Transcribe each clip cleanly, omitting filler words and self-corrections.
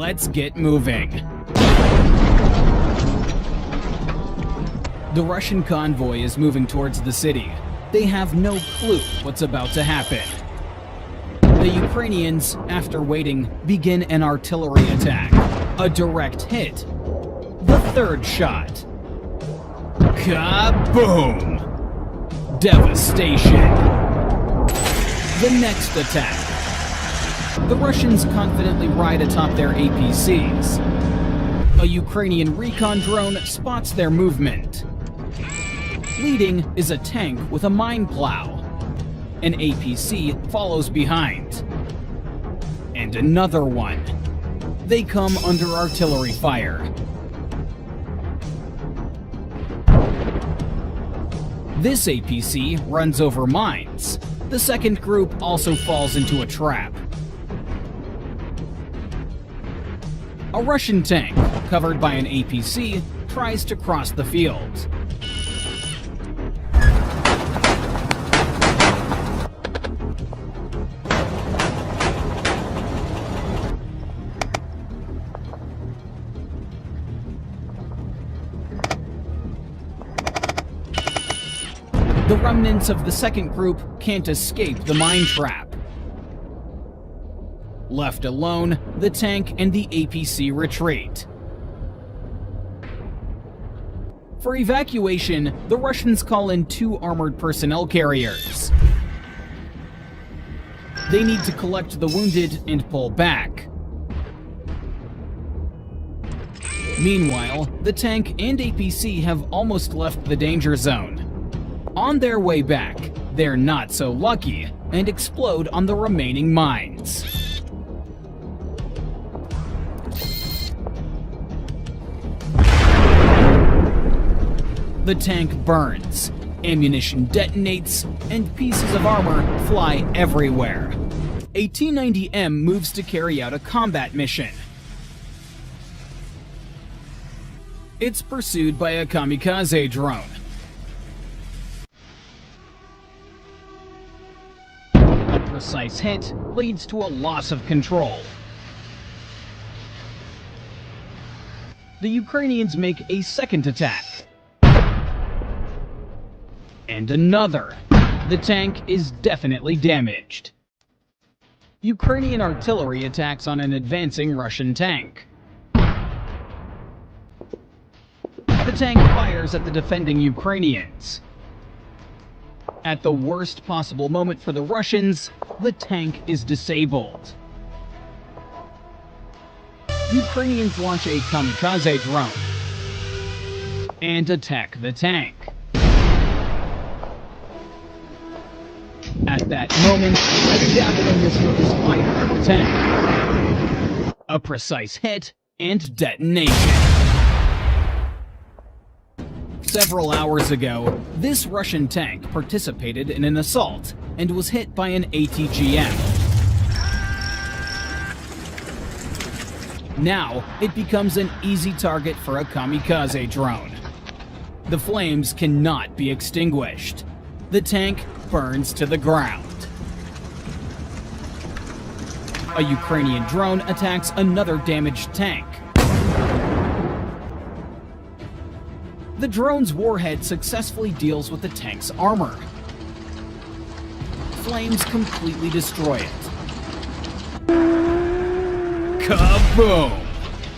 let's get moving. The Russian convoy is moving towards the city. They have no clue what's about to happen. The Ukrainians, after waiting, begin an artillery attack. A direct hit. The third shot. Kaboom! Devastation. The next attack. The Russians confidently ride atop their APCs. A Ukrainian recon drone spots their movement. Leading is a tank with a mine plow. An APC follows behind. And another one. They come under artillery fire. This APC runs over mines. The second group also falls into a trap. A Russian tank, covered by an APC, tries to cross the field. The remnants of the second group can't escape the mine trap. Left alone, the tank and the APC retreat. For evacuation, the Russians call in 2 armored personnel carriers. They need to collect the wounded and pull back. Meanwhile, the tank and APC have almost left the danger zone. On their way back, they're not so lucky and explode on the remaining mines. The tank burns, ammunition detonates, and pieces of armor fly everywhere. A T-90M moves to carry out a combat mission. It's pursued by a kamikaze drone. Precise hit leads to a loss of control. The Ukrainians make a second attack. And another. The tank is definitely damaged. Ukrainian artillery attacks on an advancing Russian tank. The tank fires at the defending Ukrainians. At the worst possible moment for the Russians, the tank is disabled. Ukrainians launch a kamikaze drone and attack the tank. At that moment, a javelin missile is fired at the tank. A precise hit and detonation. Several hours ago, this Russian tank participated in an assault and was hit by an ATGM. Now, it becomes an easy target for a kamikaze drone. The flames cannot be extinguished. The tank burns to the ground. A Ukrainian drone attacks another damaged tank. The drone's warhead successfully deals with the tank's armor. Flames completely destroy it. Kaboom!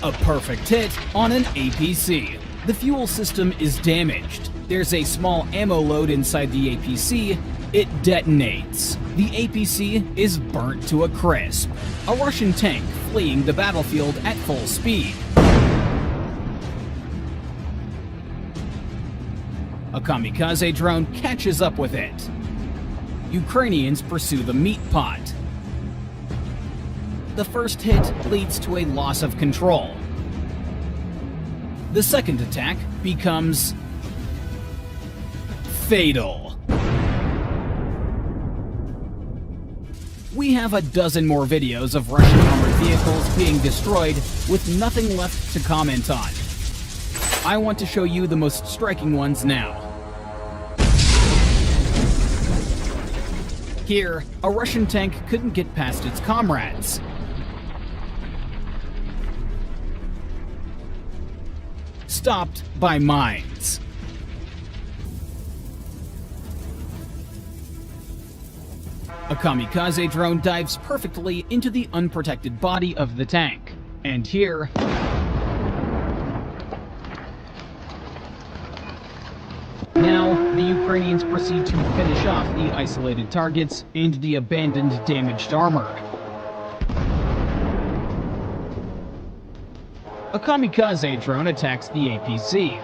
A perfect hit on an APC. The fuel system is damaged. There's a small ammo load inside the APC. It detonates. The APC is burnt to a crisp. A Russian tank fleeing the battlefield at full speed. A kamikaze drone catches up with it. Ukrainians pursue the meat pot. The first hit leads to a loss of control. The second attack becomes fatal. We have a dozen more videos of Russian armored vehicles being destroyed with nothing left to comment on. I want to show you the most striking ones now. Here, a Russian tank couldn't get past its comrades. stopped by mines. A kamikaze drone dives perfectly into the unprotected body of the tank. And here, now the Ukrainians proceed to finish off the isolated targets and the abandoned damaged armor. A kamikaze drone attacks the APC.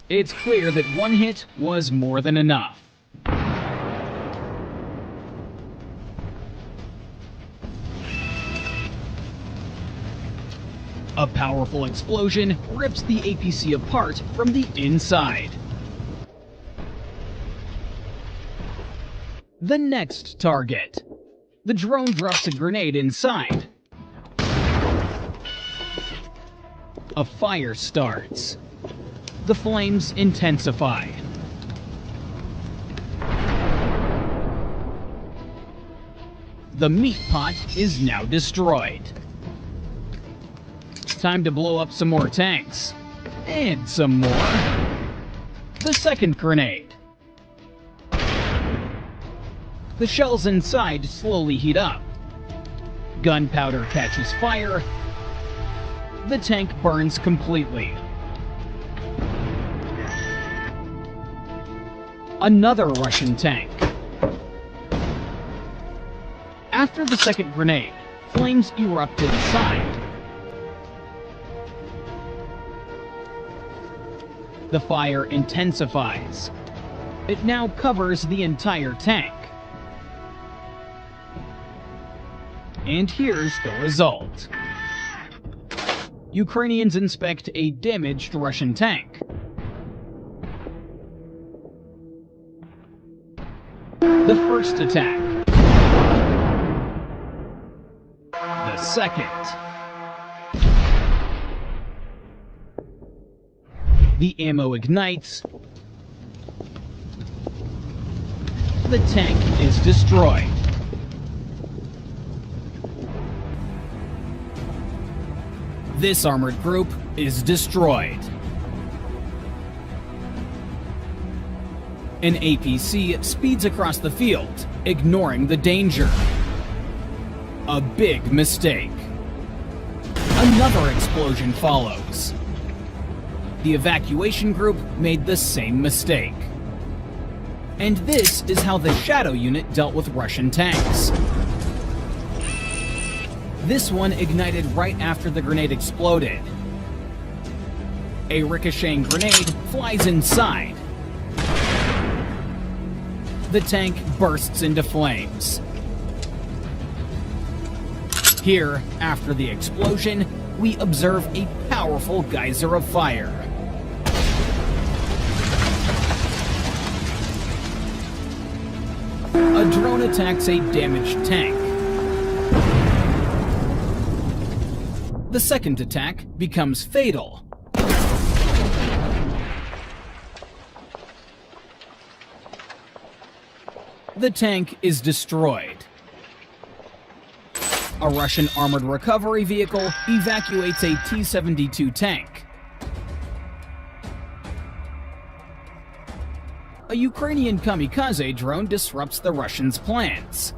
It's clear that one hit was more than enough. A powerful explosion rips the APC apart from the inside. The next target. The drone drops a grenade inside. A fire starts. The flames intensify. The meat pot is now destroyed. Time to blow up some more tanks. And some more. The second grenade. The shells inside slowly heat up. Gunpowder catches fire. The tank burns completely. Another Russian tank. After the second grenade, flames erupt inside. The fire intensifies. It now covers the entire tank. And here's the result. Ukrainians inspect a damaged Russian tank. The first attack. The second. The ammo ignites. The tank is destroyed. This armored group is destroyed. An APC speeds across the field, ignoring the danger. A big mistake. Another explosion follows. The evacuation group made the same mistake. And this is how the Shadow unit dealt with Russian tanks. This one ignited right after the grenade exploded. A ricocheting grenade flies inside. The tank bursts into flames. Here, after the explosion, we observe a powerful geyser of fire. A drone attacks a damaged tank. The second attack becomes fatal. The tank is destroyed. A Russian armored recovery vehicle evacuates a T-72 tank. A Ukrainian kamikaze drone disrupts the Russians' plans.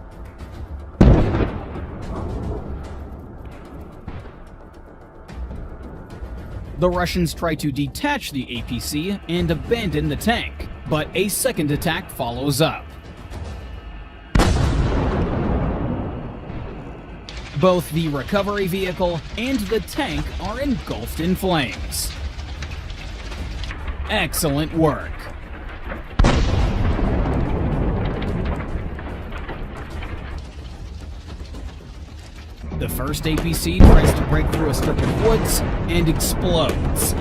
The Russians try to detach the APC and abandon the tank, but a second attack follows up. Both the recovery vehicle and the tank are engulfed in flames. Excellent work. The first APC tries to break through a strip of woods and explodes.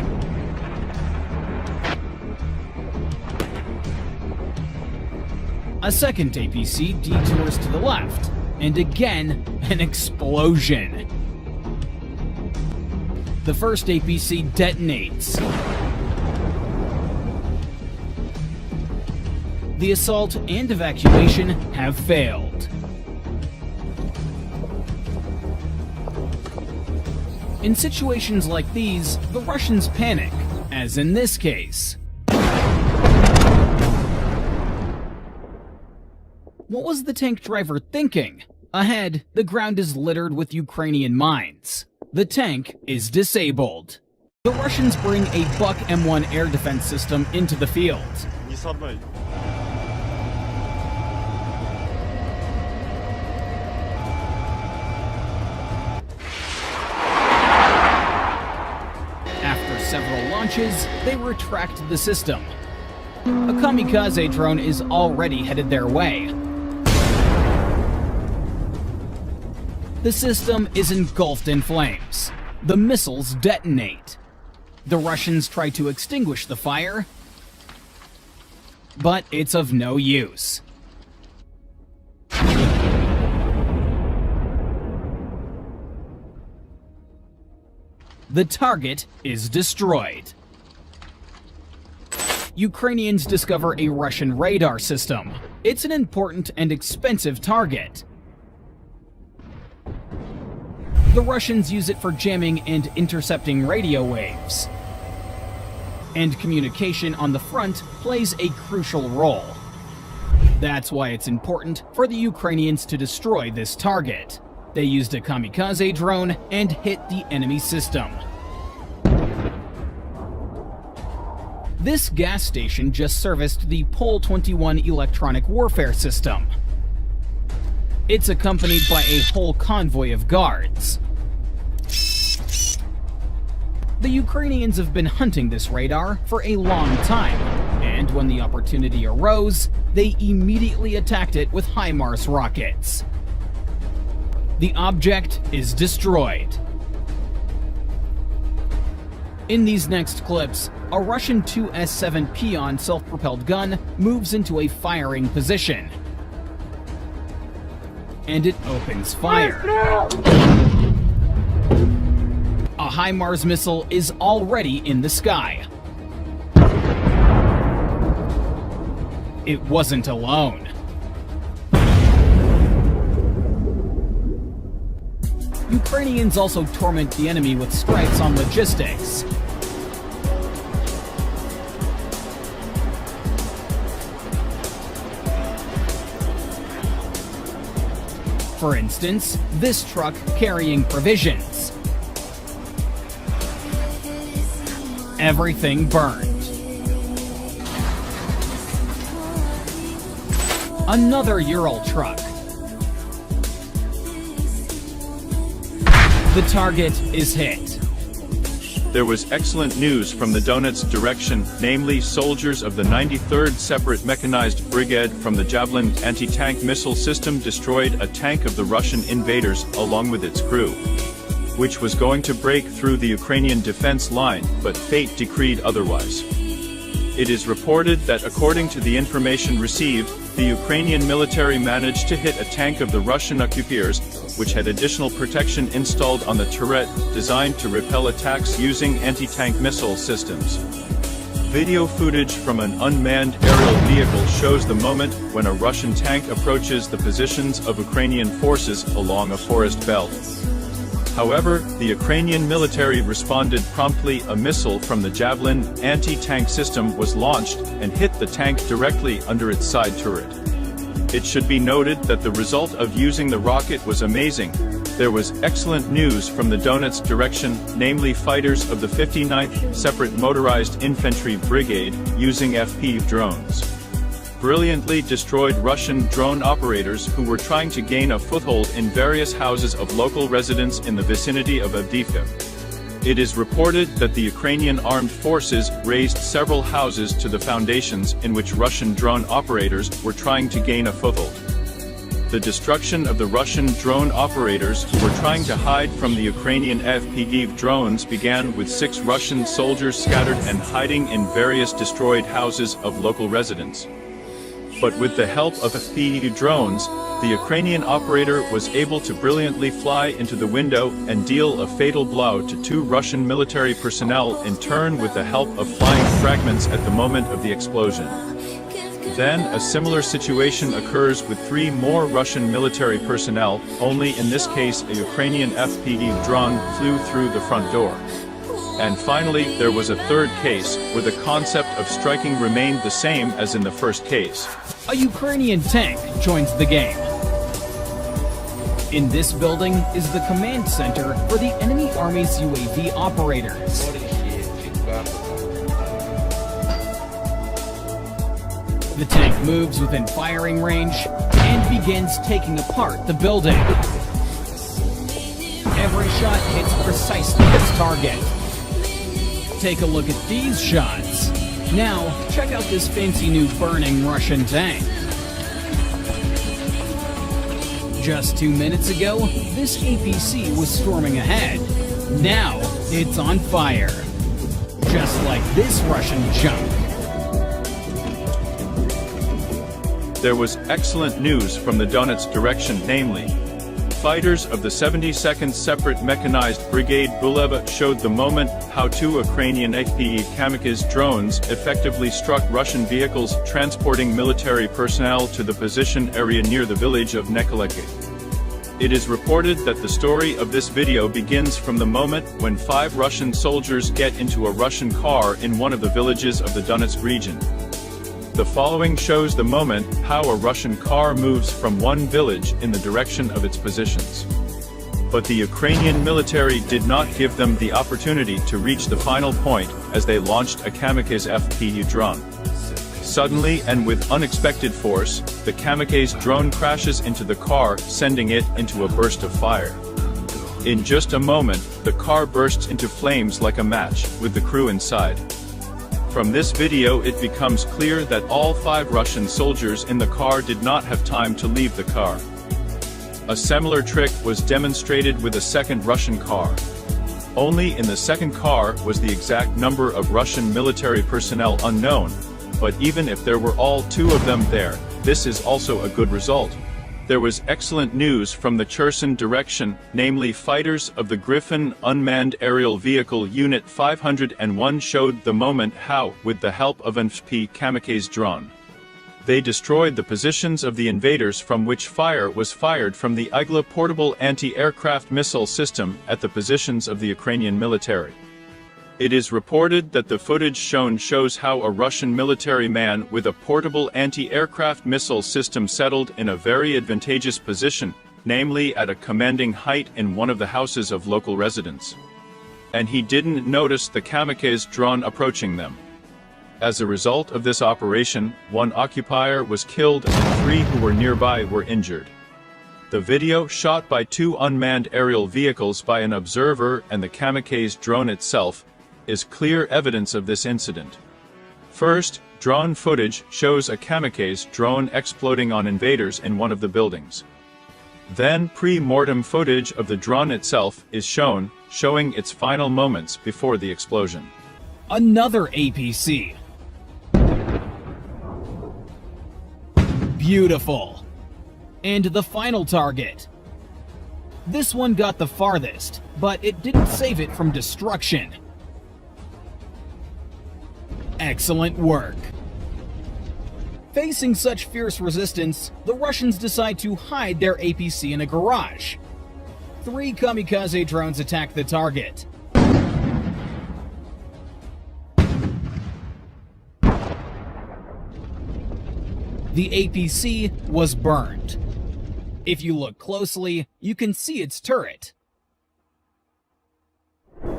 A second APC detours to the left, and again, an explosion. The first APC detonates. The assault and evacuation have failed. In situations like these, the Russians panic, as in this case. What was the tank driver thinking? Ahead, the ground is littered with Ukrainian mines. The tank is disabled. The Russians bring a Buck M1 air defense system into the field. After several launches, they retract the system. A kamikaze drone is already headed their way. The system is engulfed in flames. The missiles detonate. The Russians try to extinguish the fire, but it's of no use. The target is destroyed. Ukrainians discover a Russian radar system. It's an important and expensive target. The Russians use it for jamming and intercepting radio waves. And communication on the front plays a crucial role. That's why it's important for the Ukrainians to destroy this target. They used a kamikaze drone and hit the enemy system. This gas station just serviced the Pol 21 electronic warfare system. It's accompanied by a whole convoy of guards. The Ukrainians have been hunting this radar for a long time, and when the opportunity arose, they immediately attacked it with HIMARS rockets. The object is destroyed. In these next clips, a Russian 2S7 Pion self-propelled gun moves into a firing position, and it opens fire. A HIMARS missile is already in the sky. It wasn't alone. Ukrainians also torment the enemy with strikes on logistics. For instance, this truck carrying provisions. Everything burned. Another Ural truck. The target is hit. There was excellent news from the Donetsk direction, namely soldiers of the 93rd Separate Mechanized Brigade from the Javelin anti-tank missile system destroyed a tank of the Russian invaders along with its crew, which was going to break through the Ukrainian defense line, but fate decreed otherwise. It is reported that according to the information received, the Ukrainian military managed to hit a tank of the Russian occupiers, which had additional protection installed on the turret, designed to repel attacks using anti-tank missile systems. Video footage from an unmanned aerial vehicle shows the moment when a Russian tank approaches the positions of Ukrainian forces along a forest belt. However, the Ukrainian military responded promptly. A missile from the Javelin anti-tank system was launched and hit the tank directly under its side turret. It should be noted that the result of using the rocket was amazing. There was excellent news from the Donetsk direction, namely fighters of the 59th Separate Motorized Infantry Brigade using FPV drones brilliantly destroyed Russian drone operators who were trying to gain a foothold in various houses of local residents in the vicinity of Avdiivka. It is reported that the Ukrainian armed forces razed several houses to the foundations in which Russian drone operators were trying to gain a foothold. The destruction of the Russian drone operators who were trying to hide from the Ukrainian FPV drones began with 6 Russian soldiers scattered and hiding in various destroyed houses of local residents. But with the help of FPV drones, the Ukrainian operator was able to brilliantly fly into the window and deal a fatal blow to 2 Russian military personnel in turn with the help of flying fragments at the moment of the explosion. Then a similar situation occurs with 3 more Russian military personnel, only in this case a Ukrainian FPV drone flew through the front door. And finally, there was a third case, where the concept of striking remained the same as in the first case. A Ukrainian tank joins the game. In this building is the command center for the enemy army's UAV operators. The tank moves within firing range and begins taking apart the building. Every shot hits precisely its target. Take a look at these shots. Now, check out this fancy new burning Russian tank. Just 2 minutes ago, this APC was storming ahead. Now, it's on fire. Just like this Russian junk. There was excellent news from the Donetsk direction, namely, fighters of the 72nd Separate Mechanized Brigade Buleva showed the moment how 2 Ukrainian FPV kamikaze drones effectively struck Russian vehicles transporting military personnel to the position area near the village of Nekoleki. It is reported that the story of this video begins from the moment when 5 Russian soldiers get into a Russian car in one of the villages of the Donetsk region. The following shows the moment how a Russian car moves from one village in the direction of its positions. But the Ukrainian military did not give them the opportunity to reach the final point as they launched a kamikaze FPV drone. Suddenly and with unexpected force, the kamikaze drone crashes into the car, sending it into a burst of fire. In just a moment, the car bursts into flames like a match, with the crew inside. From this video it becomes clear that all 5 Russian soldiers in the car did not have time to leave the car. A similar trick was demonstrated with a second Russian car. Only in the second car was the exact number of Russian military personnel unknown, but even if there were all 2 of them there, this is also a good result. There was excellent news from the Cherson direction, namely fighters of the Griffin Unmanned Aerial Vehicle Unit 501 showed the moment how, with the help of an FPV kamikaze drone, they destroyed the positions of the invaders from which fire was fired from the Igla portable anti-aircraft missile system at the positions of the Ukrainian military. It is reported that the footage shown shows how a Russian military man with a portable anti-aircraft missile system settled in a very advantageous position, namely at a commanding height in one of the houses of local residents. And he didn't notice the kamikaze drone approaching them. As a result of this operation, 1 occupier was killed and 3 who were nearby were injured. The video shot by 2 unmanned aerial vehicles by an observer and the kamikaze drone itself is clear evidence of this incident. First, drone footage shows a kamikaze drone exploding on invaders in one of the buildings. Then pre-mortem footage of the drone itself is shown, showing its final moments before the explosion. Another APC. Beautiful. And the final target. This one got the farthest, but it didn't save it from destruction. Excellent work. Facing such fierce resistance, the Russians decide to hide their APC in a garage. 3 kamikaze drones attack the target. The APC was burned. If you look closely, you can see its turret.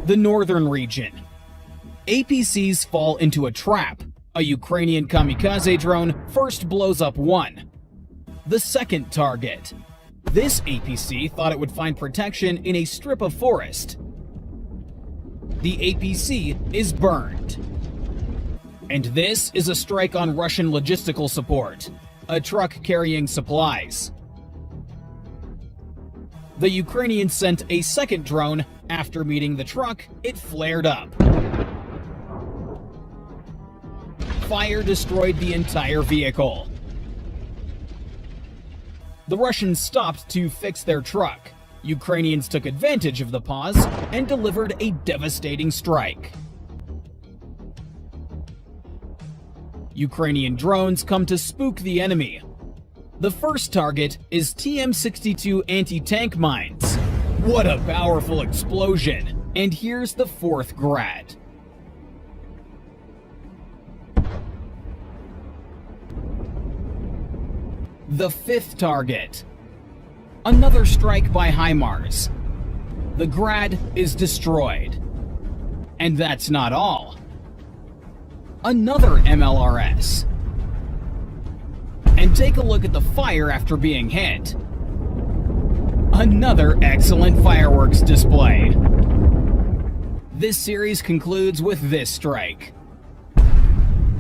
The northern region. APCs fall into a trap. A Ukrainian kamikaze drone first blows up one. The second target. This APC thought it would find protection in a strip of forest. The APC is burned. And this is a strike on Russian logistical support, a truck carrying supplies. The Ukrainians sent a second drone. After meeting the truck, it flared up. Fire destroyed the entire vehicle. The Russians stopped to fix their truck. Ukrainians took advantage of the pause and delivered a devastating strike. Ukrainian drones come to spook the enemy. The first target is TM-62 anti-tank mines. What a powerful explosion! And here's the fourth Grad. The fifth target. Another strike by HIMARS. The Grad is destroyed. And that's not all. Another MLRS. And take a look at the fire after being hit. Another excellent fireworks display. This series concludes with this strike.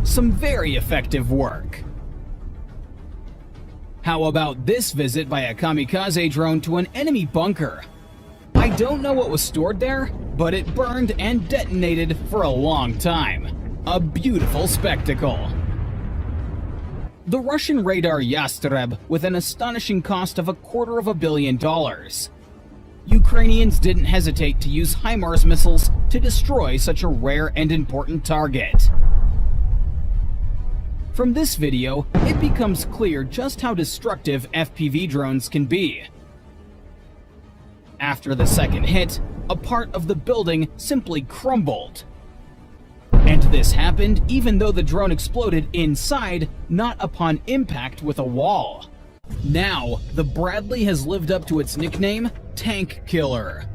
Some very effective work. How about this visit by a kamikaze drone to an enemy bunker? I don't know what was stored there, but it burned and detonated for a long time. A beautiful spectacle. The Russian radar Yastreb with an astonishing cost of $250 million. Ukrainians didn't hesitate to use HIMARS missiles to destroy such a rare and important target. From this video, it becomes clear just how destructive FPV drones can be. After the second hit, a part of the building simply crumbled. And this happened even though the drone exploded inside, not upon impact with a wall. Now, the Bradley has lived up to its nickname, Tank Killer.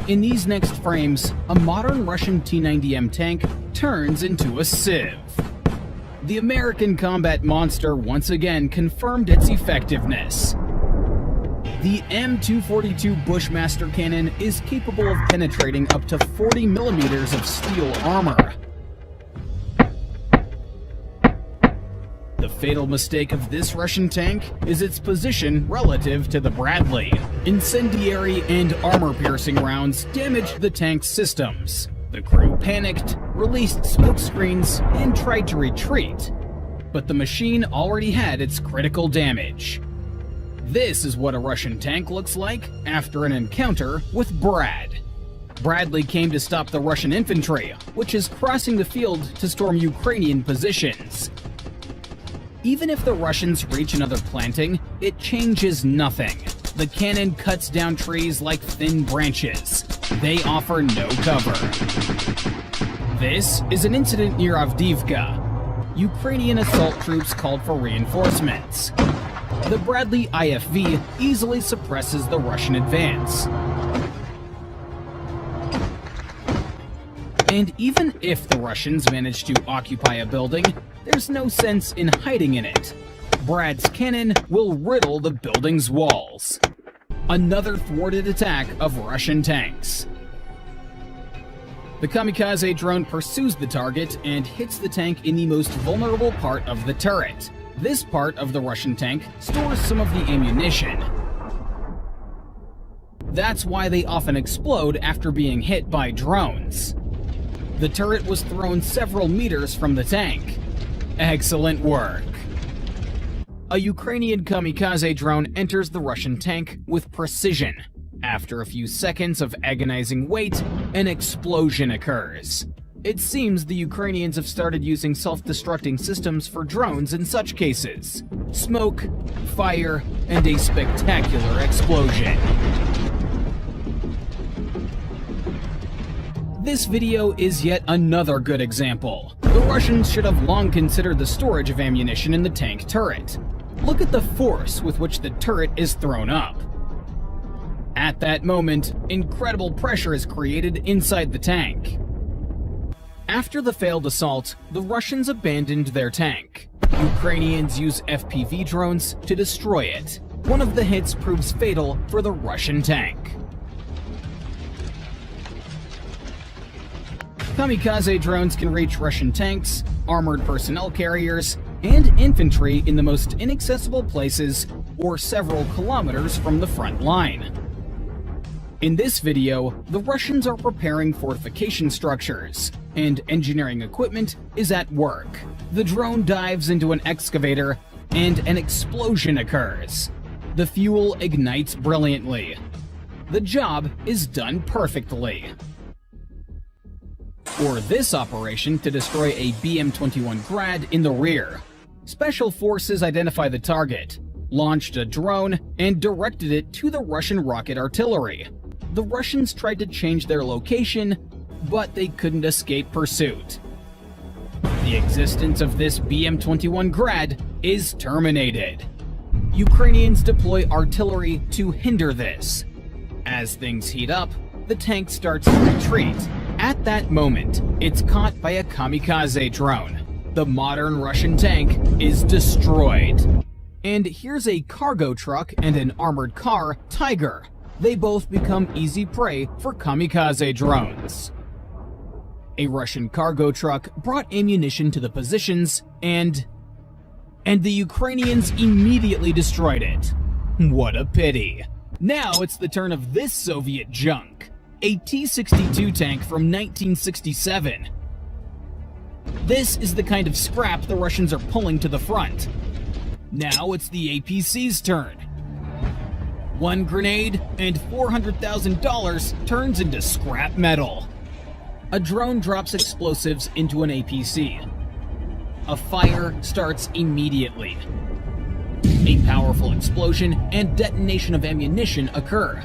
In these next frames, a modern Russian T-90M tank turns into a sieve. The American combat monster once again confirmed its effectiveness. The M242 Bushmaster cannon is capable of penetrating up to 40 millimeters of steel armor. The fatal mistake of this Russian tank is its position relative to the Bradley. Incendiary and armor-piercing rounds damaged the tank's systems. The crew panicked, released smoke screens, and tried to retreat. But the machine already had its critical damage. This is what a Russian tank looks like after an encounter with Brad. Bradley came to stop the Russian infantry, which is crossing the field to storm Ukrainian positions. Even if the Russians reach another planting, it changes nothing. The cannon cuts down trees like thin branches. They offer no cover. This is an incident near Avdiivka. Ukrainian assault troops called for reinforcements. The Bradley IFV easily suppresses the Russian advance. And even if the Russians manage to occupy a building, there's no sense in hiding in it. Brad's cannon will riddle the building's walls. Another thwarted attack of Russian tanks. The kamikaze drone pursues the target and hits the tank in the most vulnerable part of the turret. This part of the Russian tank stores some of the ammunition. That's why they often explode after being hit by drones. The turret was thrown several meters from the tank. Excellent work. A Ukrainian kamikaze drone enters the Russian tank with precision. After a few seconds of agonizing wait, an explosion occurs. It seems the Ukrainians have started using self-destructing systems for drones in such cases. Smoke, fire, and a spectacular explosion. This video is yet another good example. The Russians should have long considered the storage of ammunition in the tank turret. Look at the force with which the turret is thrown up. At that moment, incredible pressure is created inside the tank. After the failed assault, the Russians abandoned their tank. Ukrainians use FPV drones to destroy it. One of the hits proves fatal for the Russian tank. Kamikaze drones can reach Russian tanks, armored personnel carriers, and infantry in the most inaccessible places or several kilometers from the front line. In this video, the Russians are preparing fortification structures, and engineering equipment is at work. The drone dives into an excavator, and an explosion occurs. The fuel ignites brilliantly. The job is done perfectly. or this operation to destroy a BM-21 Grad in the rear. Special forces identify the target, launched a drone, and directed it to the Russian rocket artillery. The Russians tried to change their location, but they couldn't escape pursuit. The existence of this BM-21 Grad is terminated. Ukrainians deploy artillery to hinder this. As things heat up, the tank starts to retreat. At that moment, it's caught by a kamikaze drone. The modern Russian tank is destroyed. And here's a cargo truck and an armored car, Tiger. They both become easy prey for kamikaze drones. A Russian cargo truck brought ammunition to the positions, and the Ukrainians immediately destroyed it. What a pity. Now it's the turn of this Soviet junk, a T-62 tank from 1967. This is the kind of scrap the Russians are pulling to the front. Now it's the APC's turn. One grenade and $400,000 turns into scrap metal. A drone drops explosives into an APC. A fire starts immediately. A powerful explosion and detonation of ammunition occur.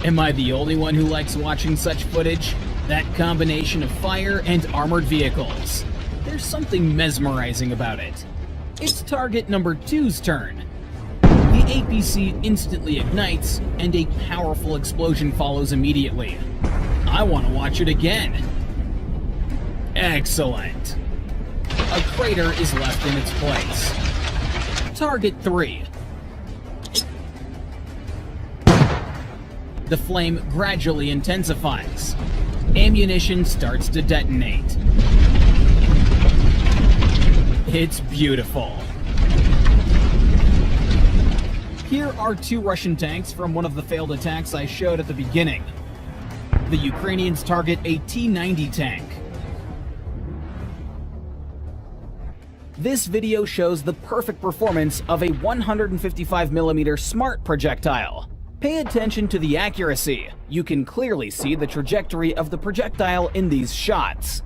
Am I the only one who likes watching such footage? That combination of fire and armored vehicles. There's something mesmerizing about it. It's target number 2's turn. The APC instantly ignites, and a powerful explosion follows immediately. I want to watch it again. Excellent. A crater is left in its place. Target 3. The flame gradually intensifies. Ammunition starts to detonate. It's beautiful. Here are 2 Russian tanks from one of the failed attacks I showed at the beginning. The Ukrainians target a T-90 tank. This video shows the perfect performance of a 155mm smart projectile. Pay attention to the accuracy. You can clearly see the trajectory of the projectile in these shots.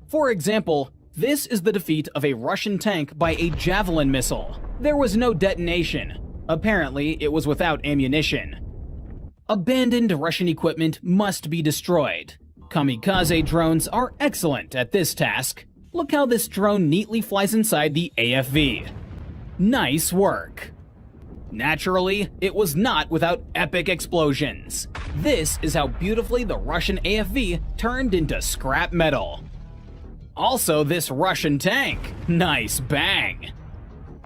For example, this is the defeat of a Russian tank by a Javelin missile. There was no detonation. Apparently, it was without ammunition. Abandoned Russian equipment must be destroyed. Kamikaze drones are excellent at this task. Look how this drone neatly flies inside the AFV. Nice work. Naturally, it was not without epic explosions. This is how beautifully the Russian AFV turned into scrap metal. Also, this Russian tank. Nice bang.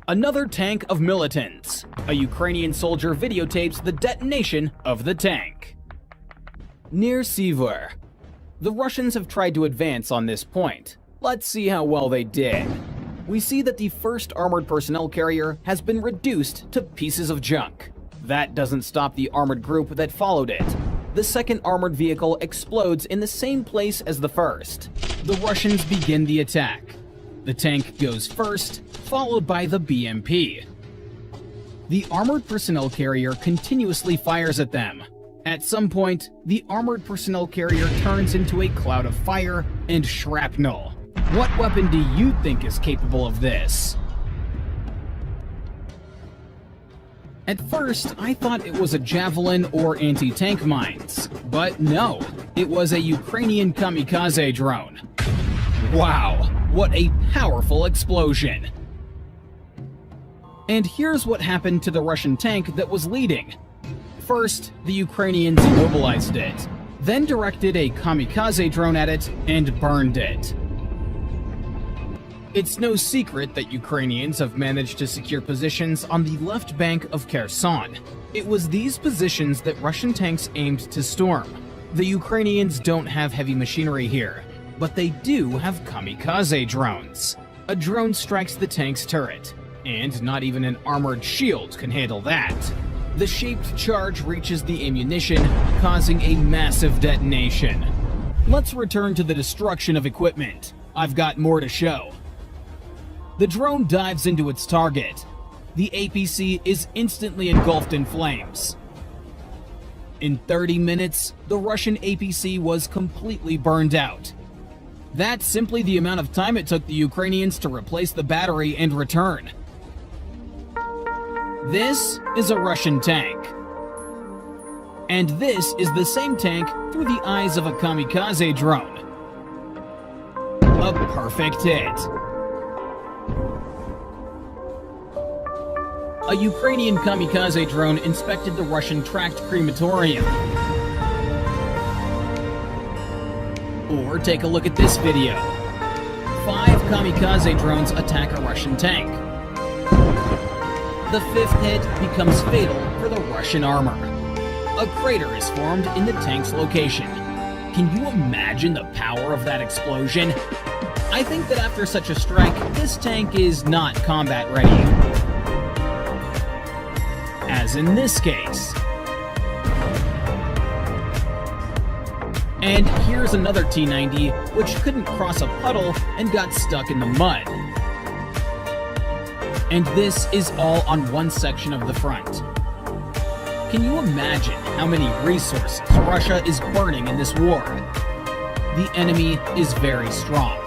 Another tank of militants. A Ukrainian soldier videotapes the detonation of the tank. Near Sivur. The Russians have tried to advance on this point. Let's see how well they did. We see that the first armored personnel carrier has been reduced to pieces of junk. That doesn't stop the armored group that followed it. The second armored vehicle explodes in the same place as the first. The Russians begin the attack. The tank goes first, followed by the BMP. The armored personnel carrier continuously fires at them. At some point, the armored personnel carrier turns into a cloud of fire and shrapnel. What weapon do you think is capable of this? At first, I thought it was a Javelin or anti-tank mines, but no, it was a Ukrainian kamikaze drone. Wow, what a powerful explosion! And here's what happened to the Russian tank that was leading. First, the Ukrainians immobilized it, then directed a kamikaze drone at it and burned it. It's no secret that Ukrainians have managed to secure positions on the left bank of Kherson. It was these positions that Russian tanks aimed to storm. The Ukrainians don't have heavy machinery here, but they do have kamikaze drones. A drone strikes the tank's turret, and not even an armored shield can handle that. The shaped charge reaches the ammunition, causing a massive detonation. Let's return to the destruction of equipment. I've got more to show. The drone dives into its target. The APC is instantly engulfed in flames. In 30 minutes, the Russian APC was completely burned out. That's simply the amount of time it took the Ukrainians to replace the battery and return. This is a Russian tank. And this is the same tank through the eyes of a kamikaze drone. A perfect hit. A Ukrainian kamikaze drone inspected the Russian tracked crematorium. Or take a look at this video. 5 kamikaze drones attack a Russian tank. The 5th hit becomes fatal for the Russian armor. A crater is formed in the tank's location. Can you imagine the power of that explosion? I think that after such a strike, this tank is not combat ready. As in this case. And here's another T-90, which couldn't cross a puddle and got stuck in the mud. And this is all on one section of the front. Can you imagine how many resources Russia is burning in this war? The enemy is very strong.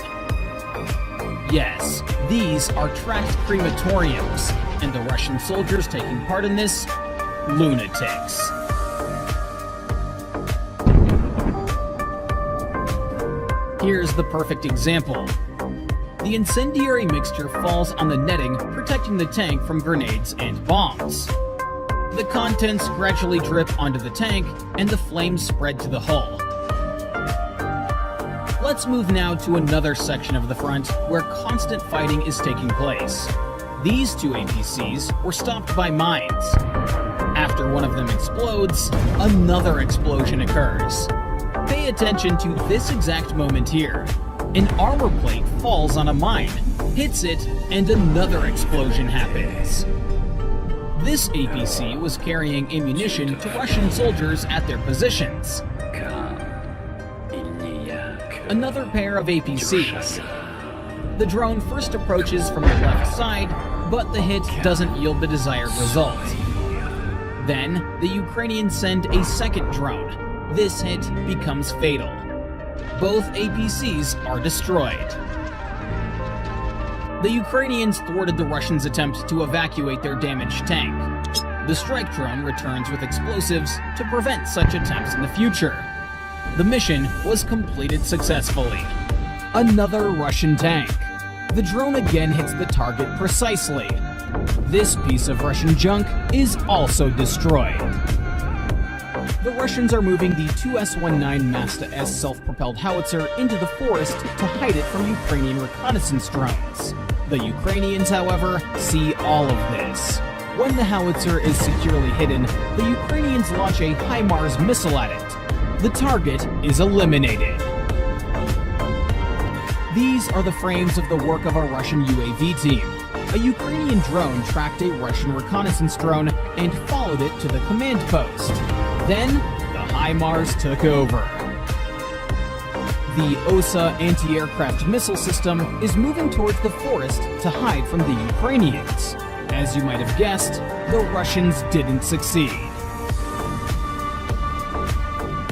Yes, these are tracked crematoriums, and the Russian soldiers taking part in this, lunatics. Here's the perfect example. The incendiary mixture falls on the netting protecting the tank from grenades and bombs. The contents gradually drip onto the tank, and the flames spread to the hull. Let's move now to another section of the front where constant fighting is taking place. These 2 APCs were stopped by mines. After one of them explodes, another explosion occurs. Pay attention to this exact moment here. An armor plate falls on a mine, hits it, and another explosion happens. This APC was carrying ammunition to Russian soldiers at their positions. Another pair of APCs. The drone first approaches from the left side, but the hit doesn't yield the desired result. Then, the Ukrainians send a second drone. This hit becomes fatal. Both APCs are destroyed. The Ukrainians thwarted the Russians' attempt to evacuate their damaged tank. The strike drone returns with explosives to prevent such attempts in the future. The mission was completed successfully. Another Russian tank. The drone again hits the target precisely. This piece of Russian junk is also destroyed. The Russians are moving the 2S-19 Masta-S self-propelled howitzer into the forest to hide it from Ukrainian reconnaissance drones. The Ukrainians, however, see all of this. When the howitzer is securely hidden, the Ukrainians launch a HIMARS missile at it. The target is eliminated. These are the frames of the work of a Russian UAV team. A Ukrainian drone tracked a Russian reconnaissance drone and followed it to the command post. Then, the HIMARS took over. The OSA anti-aircraft missile system is moving towards the forest to hide from the Ukrainians. As you might have guessed, the Russians didn't succeed.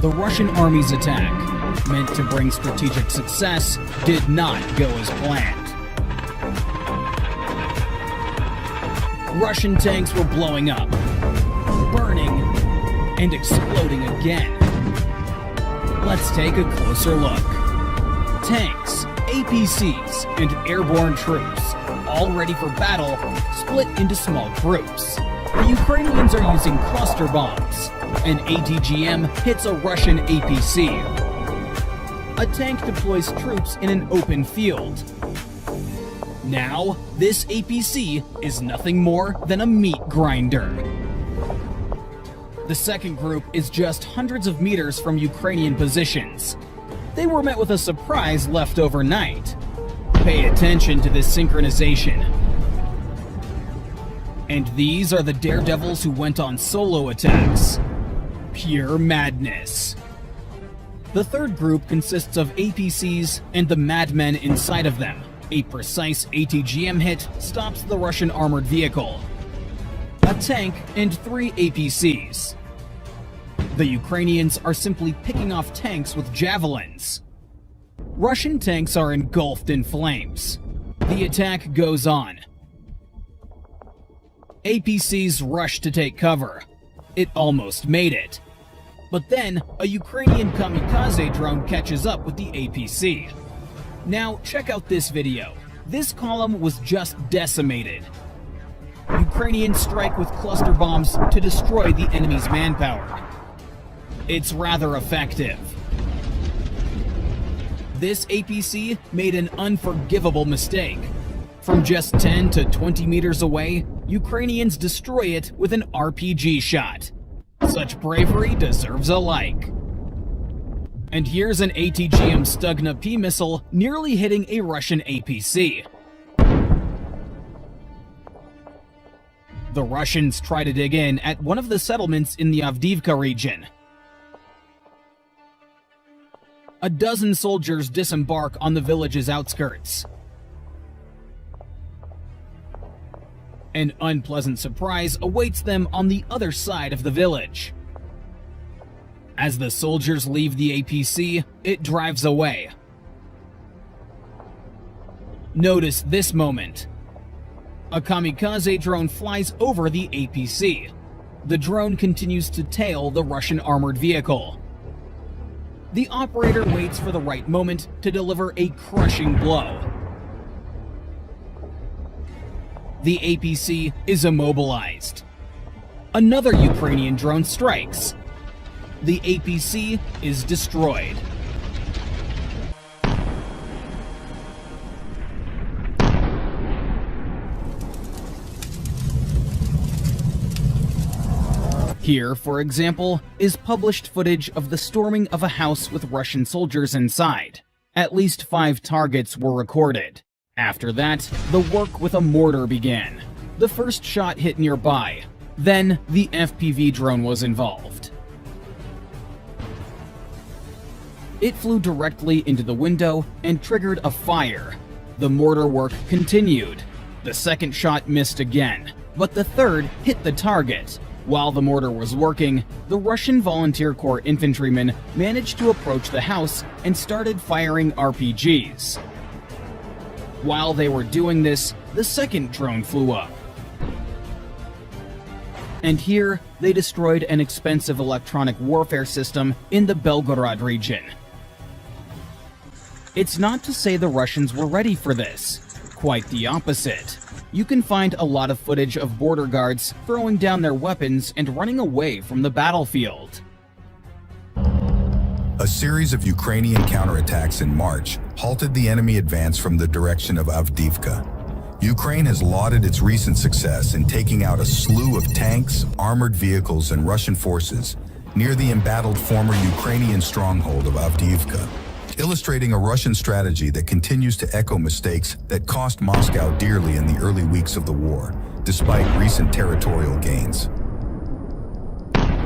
The Russian army's attack, meant to bring strategic success, did not go as planned. Russian tanks were blowing up, burning, and exploding again. Let's take a closer look. Tanks, APCs, and airborne troops, all ready for battle, split into small groups. The Ukrainians are using cluster bombs. An ATGM hits a Russian APC. A tank deploys troops in an open field. Now, this APC is nothing more than a meat grinder. The second group is just hundreds of meters from Ukrainian positions. They were met with a surprise left overnight. Pay attention to this synchronization. And these are the daredevils who went on solo attacks. Pure madness. The third group consists of APCs and the madmen inside of them. A precise ATGM hit stops the Russian armored vehicle. A tank and 3 APCs. The Ukrainians are simply picking off tanks with javelins. Russian tanks are engulfed in flames. The attack goes on. APCs rush to take cover. It almost made it. But then, a Ukrainian kamikaze drone catches up with the APC. Now, check out this video. This column was just decimated. Ukrainians strike with cluster bombs to destroy the enemy's manpower. It's rather effective. This APC made an unforgivable mistake. From just 10 to 20 meters away, Ukrainians destroy it with an RPG shot. Such bravery deserves a like. And here's an ATGM Stugna P missile nearly hitting a Russian APC. The Russians try to dig in at one of the settlements in the Avdiivka region. A dozen soldiers disembark on the village's outskirts. An unpleasant surprise awaits them on the other side of the village. As the soldiers leave the APC, it drives away. Notice this moment. A kamikaze drone flies over the APC. The drone continues to tail the Russian armored vehicle. The operator waits for the right moment to deliver a crushing blow. The APC is immobilized. Another Ukrainian drone strikes. The APC is destroyed. Here, for example, is published footage of the storming of a house with Russian soldiers inside. At least 5 targets were recorded. After that, the work with a mortar began. The first shot hit nearby. Then, the FPV drone was involved. It flew directly into the window and triggered a fire. The mortar work continued. The second shot missed again, but the third hit the target. While the mortar was working, the Russian Volunteer Corps infantrymen managed to approach the house and started firing RPGs. While they were doing this, the second drone flew up. And here, they destroyed an expensive electronic warfare system in the Belgorod region. It's not to say the Russians were ready for this. Quite the opposite. You can find a lot of footage of border guards throwing down their weapons and running away from the battlefield. A series of Ukrainian counterattacks in March halted the enemy advance from the direction of Avdiivka. Ukraine has lauded its recent success in taking out a slew of tanks, armored vehicles, and Russian forces near the embattled former Ukrainian stronghold of Avdiivka, illustrating a Russian strategy that continues to echo mistakes that cost Moscow dearly in the early weeks of the war, despite recent territorial gains.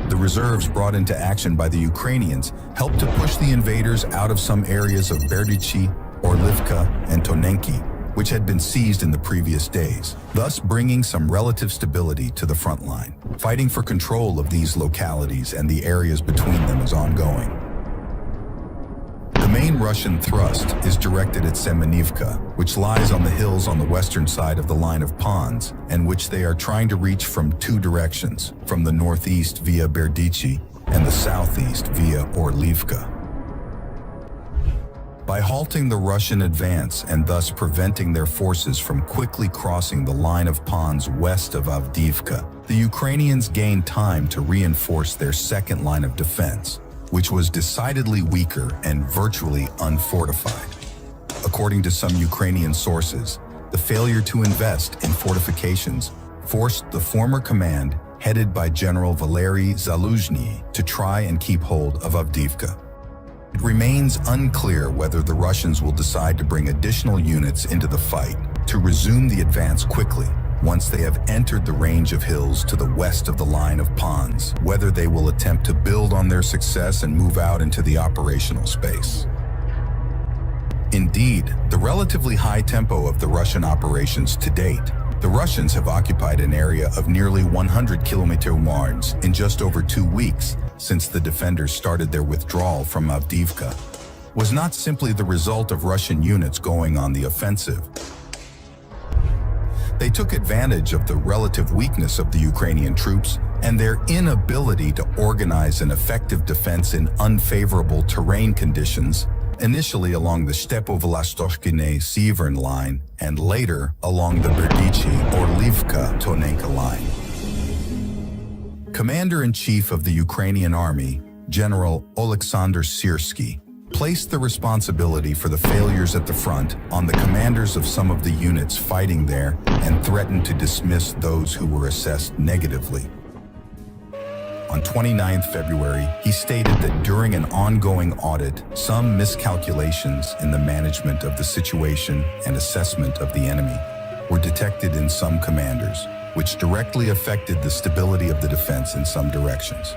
The reserves brought into action by the Ukrainians helped to push the invaders out of some areas of Berdichi, Orlivka, and Tonenki, which had been seized in the previous days, thus bringing some relative stability to the front line. Fighting for control of these localities and the areas between them is ongoing. The main Russian thrust is directed at Semenivka, which lies on the hills on the western side of the line of ponds, and which they are trying to reach from 2 directions, from the northeast via Berdichi and the southeast via Orlivka. By halting the Russian advance and thus preventing their forces from quickly crossing the line of ponds west of Avdiivka, the Ukrainians gained time to reinforce their second line of defense, which was decidedly weaker and virtually unfortified. According to some Ukrainian sources, the failure to invest in fortifications forced the former command, headed by General Valery Zaluzhny, to try and keep hold of Avdiivka. It remains unclear whether the Russians will decide to bring additional units into the fight to resume the advance quickly once they have entered the range of hills to the west of the line of ponds, whether they will attempt to build on their success and move out into the operational space. Indeed, the relatively high tempo of the Russian operations to date, the Russians have occupied an area of nearly 100 kilometer wards in just over 2 weeks, since the defenders started their withdrawal from Avdiivka, was not simply the result of Russian units going on the offensive. They took advantage of the relative weakness of the Ukrainian troops and their inability to organize an effective defense in unfavorable terrain conditions, initially along the Stepo-Vostochny-Severn line and later along the Berdichi-Orlivka-Tonenka line. Commander-in-Chief of the Ukrainian Army, General Oleksandr Syrsky, placed the responsibility for the failures at the front on the commanders of some of the units fighting there and threatened to dismiss those who were assessed negatively. On 29 February, he stated that during an ongoing audit, some miscalculations in the management of the situation and assessment of the enemy were detected in some commanders, which directly affected the stability of the defense in some directions.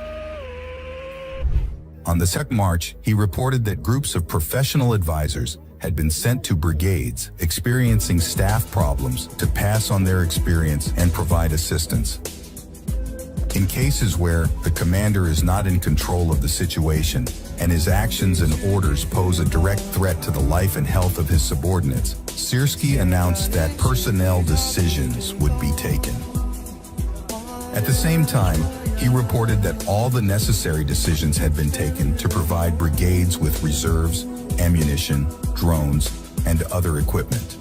On the 2nd March, he reported that groups of professional advisors had been sent to brigades experiencing staff problems to pass on their experience and provide assistance. In cases where the commander is not in control of the situation and his actions and orders pose a direct threat to the life and health of his subordinates, Syrsky announced that personnel decisions would be taken. At the same time, he reported that all the necessary decisions had been taken to provide brigades with reserves, ammunition, drones, and other equipment.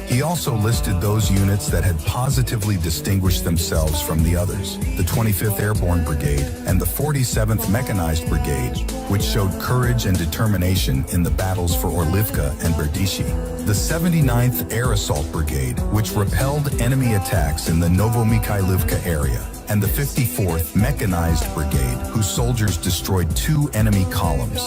He also listed those units that had positively distinguished themselves from the others, the 25th Airborne Brigade and the 47th Mechanized Brigade, which showed courage and determination in the battles for Orlivka and Berdichi, the 79th Air Assault Brigade, which repelled enemy attacks in the Novomikhailivka area, and the 54th Mechanized Brigade, whose soldiers destroyed 2 enemy columns.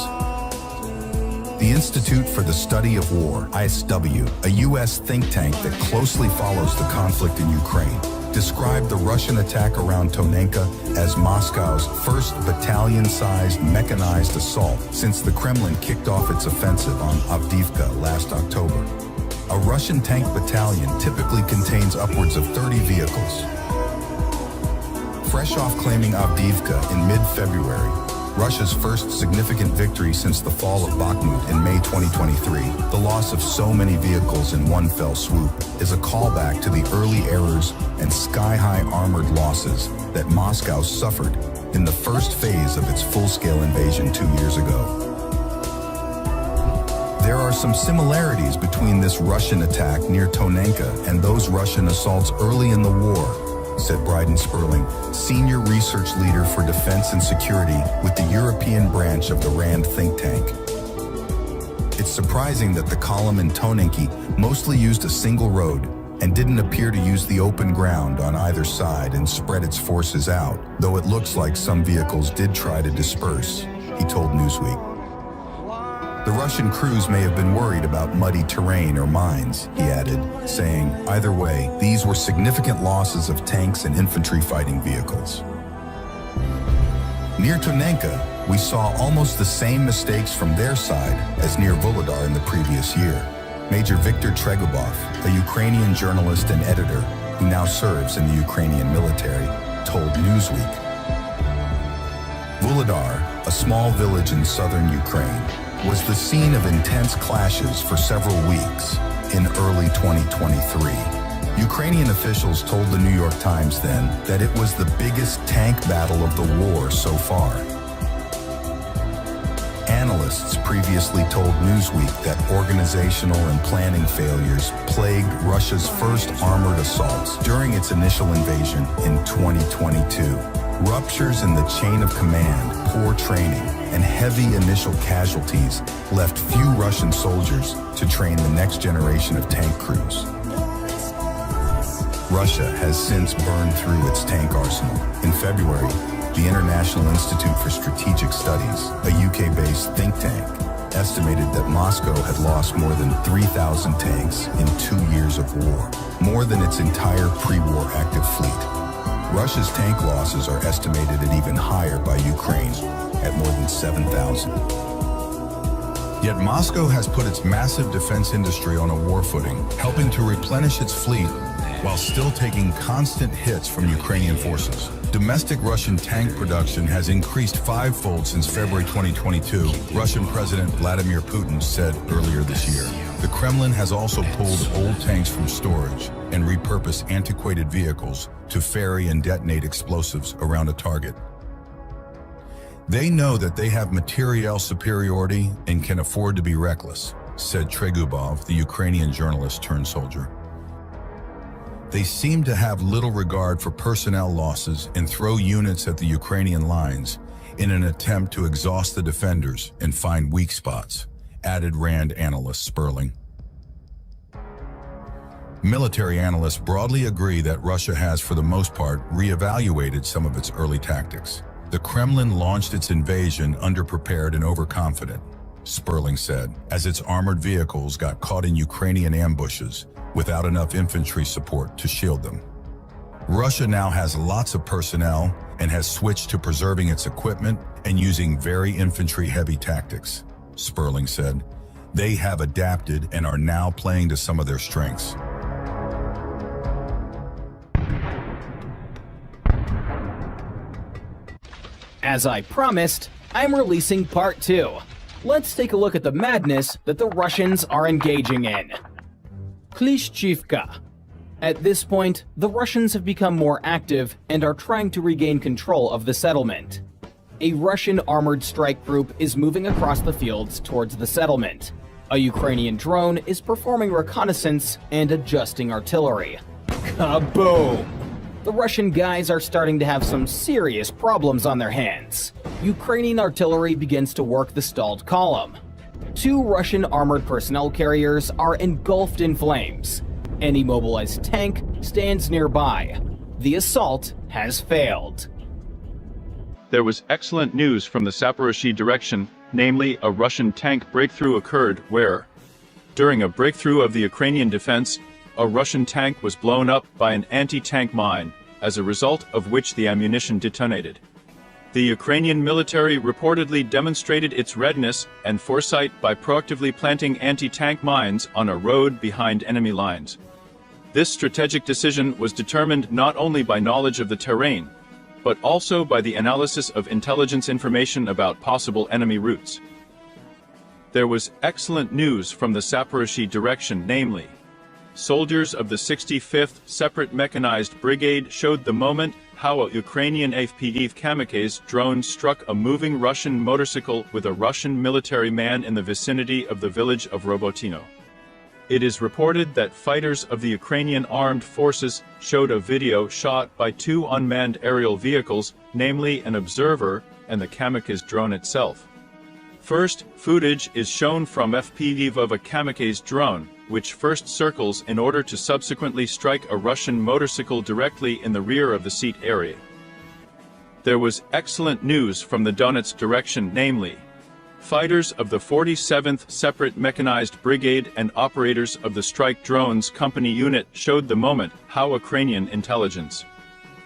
The Institute for the Study of War, ISW, a U.S. think tank that closely follows the conflict in Ukraine, described the Russian attack around Tonenka as Moscow's first battalion-sized mechanized assault since the Kremlin kicked off its offensive on Avdiivka last October. A Russian tank battalion typically contains upwards of 30 vehicles. Fresh off claiming Avdiivka in mid-February, Russia's first significant victory since the fall of Bakhmut in May 2023, the loss of so many vehicles in one fell swoop is a callback to the early errors and sky-high armored losses that Moscow suffered in the first phase of its full-scale invasion 2 years ago. There are some similarities between this Russian attack near Tonenka and those Russian assaults early in the war, said Bryden Sperling, senior research leader for defense and security with the European branch of the RAND think tank. It's surprising that the column in Tonenki mostly used a single road and didn't appear to use the open ground on either side and spread its forces out, though it looks like some vehicles did try to disperse, he told Newsweek. The Russian crews may have been worried about muddy terrain or mines, he added, saying, either way, these were significant losses of tanks and infantry fighting vehicles. Near Tonenka, we saw almost the same mistakes from their side as near Volodar in the previous year. Major Viktor Tregubov, a Ukrainian journalist and editor who now serves in the Ukrainian military, told Newsweek. Volodar, a small village in southern Ukraine, was the scene of intense clashes for several weeks in early 2023. Ukrainian officials told the New York Times then that it was the biggest tank battle of the war so far. Analysts previously told Newsweek that organizational and planning failures plagued Russia's first armored assaults during its initial invasion in 2022. Ruptures in the chain of command, poor training, and heavy initial casualties left few Russian soldiers to train the next generation of tank crews. Russia has since burned through its tank arsenal. In February, the International Institute for Strategic Studies, a UK-based think tank, estimated that Moscow had lost more than 3,000 tanks in 2 years of war, more than its entire pre-war active fleet. Russia's tank losses are estimated at even higher by Ukraine, at more than 7,000. Yet Moscow has put its massive defense industry on a war footing, helping to replenish its fleet while still taking constant hits from Ukrainian forces. Domestic Russian tank production has increased fivefold since February 2022, Russian President Vladimir Putin said earlier this year. The Kremlin has also pulled old tanks from storage and repurposed antiquated vehicles to ferry and detonate explosives around a target. They know that they have materiel superiority and can afford to be reckless, said Tregubov, the Ukrainian journalist turned soldier. They seem to have little regard for personnel losses and throw units at the Ukrainian lines in an attempt to exhaust the defenders and find weak spots, added RAND analyst Sperling. Military analysts broadly agree that Russia has, for the most part, reevaluated some of its early tactics. The Kremlin launched its invasion underprepared and overconfident, Sperling said, as its armored vehicles got caught in Ukrainian ambushes without enough infantry support to shield them. Russia now has lots of personnel and has switched to preserving its equipment and using very infantry-heavy tactics, Sperling said. They have adapted and are now playing to some of their strengths. As I promised, I'm releasing part 2. Let's take a look at the madness that the Russians are engaging in. Klishchivka. At this point, the Russians have become more active and are trying to regain control of the settlement. A Russian armored strike group is moving across the fields towards the settlement. A Ukrainian drone is performing reconnaissance and adjusting artillery. Kaboom! The Russian guys are starting to have some serious problems on their hands. Ukrainian artillery begins to work the stalled column. 2 Russian armored personnel carriers are engulfed in flames. An immobilized tank stands nearby. The assault has failed. There was excellent news from the Zaporozhye direction, namely a Russian tank breakthrough occurred where, during a breakthrough of the Ukrainian defense, a Russian tank was blown up by an anti-tank mine, as a result of which the ammunition detonated. The Ukrainian military reportedly demonstrated its readiness and foresight by proactively planting anti-tank mines on a road behind enemy lines. This strategic decision was determined not only by knowledge of the terrain, but also by the analysis of intelligence information about possible enemy routes. There was excellent news from the Zaporozhye direction, namely, soldiers of the 65th Separate Mechanized Brigade showed the moment how a Ukrainian FPV kamikaze drone struck a moving Russian motorcycle with a Russian military man in the vicinity of the village of Robotino. It is reported that fighters of the Ukrainian armed forces showed a video shot by 2 unmanned aerial vehicles, namely an observer and the kamikaze drone itself. First, footage is shown from FPV of a kamikaze drone, which first circles in order to subsequently strike a Russian motorcycle directly in the rear of the seat area. There was excellent news from the Donetsk direction, namely, fighters of the 47th Separate Mechanized Brigade and operators of the Strike Drones Company unit showed the moment how Ukrainian intelligence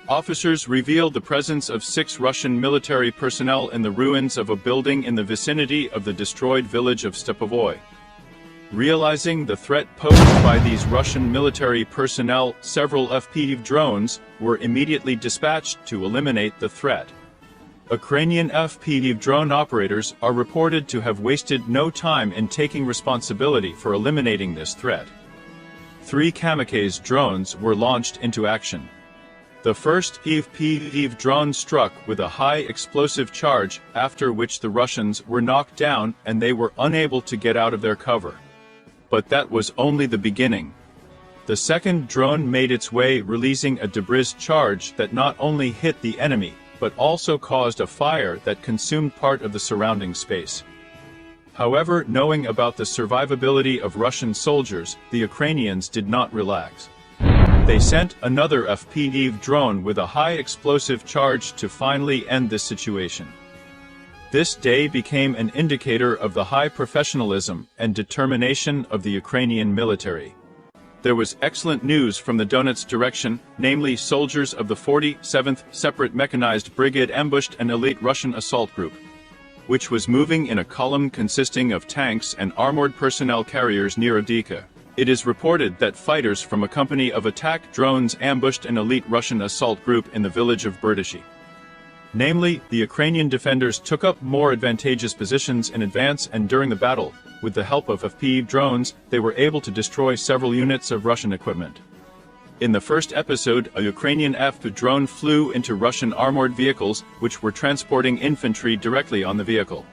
officers revealed the presence of 6 Russian military personnel in the ruins of a building in the vicinity of the destroyed village of Stepovoy. Realizing the threat posed by these Russian military personnel, several FPV drones were immediately dispatched to eliminate the threat. Ukrainian FPV drone operators are reported to have wasted no time in taking responsibility for eliminating this threat. 3 kamikaze drones were launched into action. The first FPV drone struck with a high explosive charge, after which the Russians were knocked down and they were unable to get out of their cover. But that was only the beginning. The second drone made its way, releasing a debris charge that not only hit the enemy, but also caused a fire that consumed part of the surrounding space. However, knowing about the survivability of Russian soldiers, the Ukrainians did not relax. They sent another FPV drone with a high explosive charge to finally end this situation. This day became an indicator of the high professionalism and determination of the Ukrainian military. There was excellent news from the Donetsk direction, namely soldiers of the 47th Separate Mechanized Brigade ambushed an elite Russian assault group, which was moving in a column consisting of tanks and armored personnel carriers near Avdiivka. It is reported that fighters from a company of attack drones ambushed an elite Russian assault group in the village of Berdishi. Namely, the Ukrainian defenders took up more advantageous positions in advance, and during the battle, with the help of FPV drones, they were able to destroy several units of Russian equipment. In the first episode, a Ukrainian FPV drone flew into Russian armored vehicles, which were transporting infantry directly on the vehicle.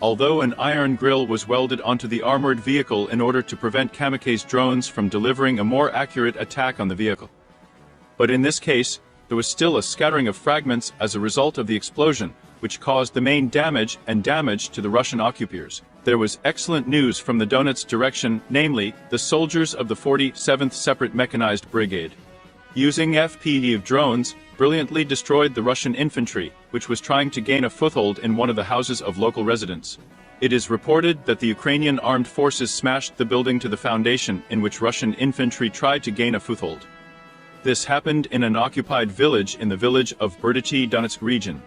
Although an iron grill was welded onto the armored vehicle in order to prevent kamikaze drones from delivering a more accurate attack on the vehicle. But in this case, there was still a scattering of fragments as a result of the explosion, which caused the main damage to the Russian occupiers. There was excellent news from the Donetsk direction, namely, the soldiers of the 47th Separate Mechanized Brigade, using FPV drones, brilliantly destroyed the Russian infantry, which was trying to gain a foothold in one of the houses of local residents. It is reported that the Ukrainian armed forces smashed the building to the foundation in which Russian infantry tried to gain a foothold. This happened in an occupied village in the village of Berdishi, Donetsk region.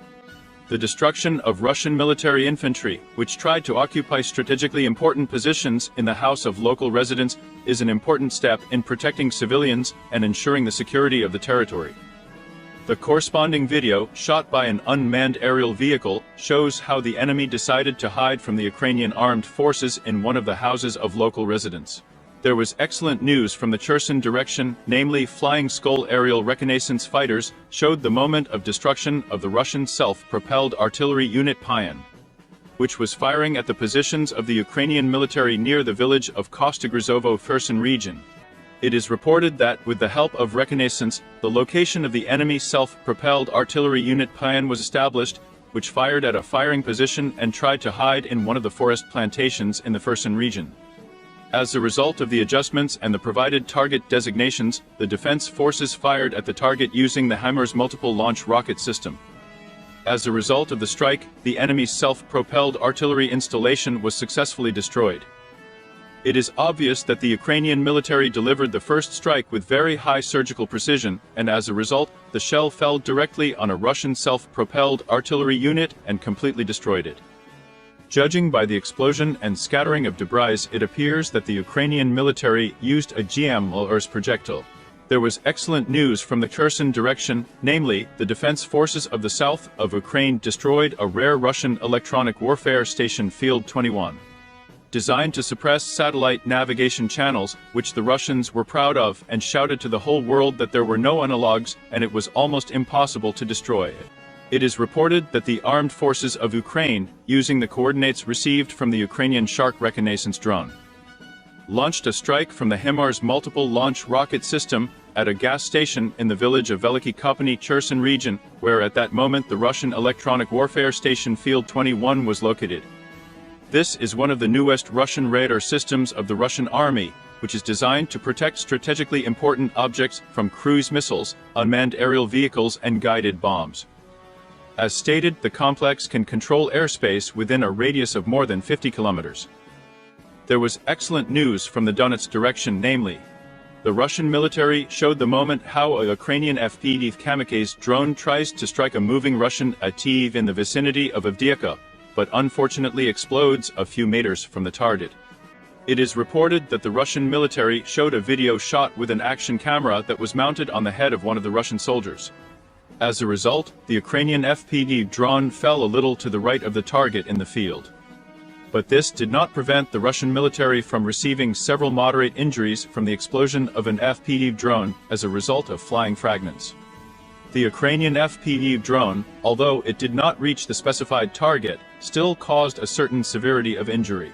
The destruction of Russian military infantry, which tried to occupy strategically important positions in the house of local residents, is an important step in protecting civilians and ensuring the security of the territory. The corresponding video, shot by an unmanned aerial vehicle, shows how the enemy decided to hide from the Ukrainian armed forces in one of the houses of local residents. There was excellent news from the Cherson direction, namely Flying Skull aerial reconnaissance fighters showed the moment of destruction of the Russian self-propelled artillery unit Pion, which was firing at the positions of the Ukrainian military near the village of Kostogrizovo Kherson region. It is reported that, with the help of reconnaissance, the location of the enemy self-propelled artillery unit Pion was established, which fired at a firing position and tried to hide in one of the forest plantations in the Kherson region. As a result of the adjustments and the provided target designations, the defense forces fired at the target using the HIMARS multiple launch rocket system. As a result of the strike, the enemy's self-propelled artillery installation was successfully destroyed. It is obvious that the Ukrainian military delivered the first strike with very high surgical precision, and as a result, the shell fell directly on a Russian self-propelled artillery unit and completely destroyed it. Judging by the explosion and scattering of debris, it appears that the Ukrainian military used a HIMARS projectile. There was excellent news from the Kherson direction, namely, the defense forces of the south of Ukraine destroyed a rare Russian electronic warfare station Field 21. Designed to suppress satellite navigation channels, which the Russians were proud of and shouted to the whole world that there were no analogs and it was almost impossible to destroy it. It is reported that the armed forces of Ukraine, using the coordinates received from the Ukrainian Shark reconnaissance drone, launched a strike from the HIMARS multiple launch rocket system at a gas station in the village of Veliki Kopany, Cherson region, where at that moment the Russian electronic warfare station Field 21 was located. This is one of the newest Russian radar systems of the Russian army, which is designed to protect strategically important objects from cruise missiles, unmanned aerial vehicles and guided bombs. As stated, the complex can control airspace within a radius of more than 50 kilometers. There was excellent news from the Donetsk direction, namely, the Russian military showed the moment how a Ukrainian FPV kamikaze drone tries to strike a moving Russian ATV in the vicinity of Avdiivka, but unfortunately explodes a few meters from the target. It is reported that the Russian military showed a video shot with an action camera that was mounted on the head of one of the Russian soldiers. As a result, the Ukrainian FPV drone fell a little to the right of the target in the field. But this did not prevent the Russian military from receiving several moderate injuries from the explosion of an FPV drone as a result of flying fragments. The Ukrainian FPV drone, although it did not reach the specified target, still caused a certain severity of injury.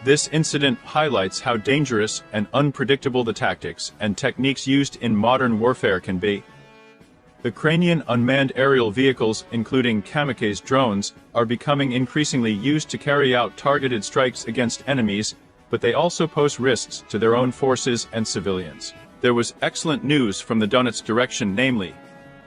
This incident highlights how dangerous and unpredictable the tactics and techniques used in modern warfare can be. Ukrainian unmanned aerial vehicles, including kamikaze drones, are becoming increasingly used to carry out targeted strikes against enemies, but they also pose risks to their own forces and civilians. There was excellent news from the Donetsk direction, namely,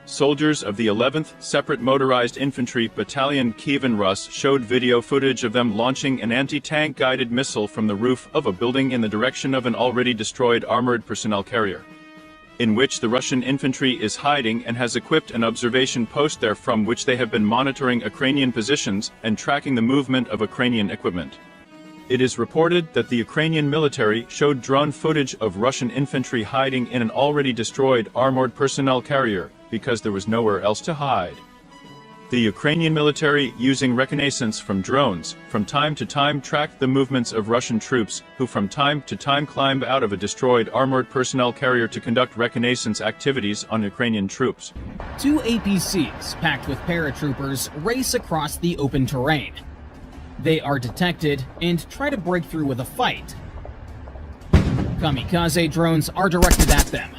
soldiers of the 11th Separate Motorized Infantry Battalion Kievan Rus showed video footage of them launching an anti-tank guided missile from the roof of a building in the direction of an already destroyed armored personnel carrier, in which the Russian infantry is hiding and has equipped an observation post there from which they have been monitoring Ukrainian positions and tracking the movement of Ukrainian equipment. It is reported that the Ukrainian military showed drone footage of Russian infantry hiding in an already destroyed armored personnel carrier because there was nowhere else to hide. The Ukrainian military, using reconnaissance from drones, from time to time tracked the movements of Russian troops, who from time to time climbed out of a destroyed armored personnel carrier to conduct reconnaissance activities on Ukrainian troops. 2 APCs packed with paratroopers race across the open terrain. They are detected and try to break through with a fight. Kamikaze drones are directed at them.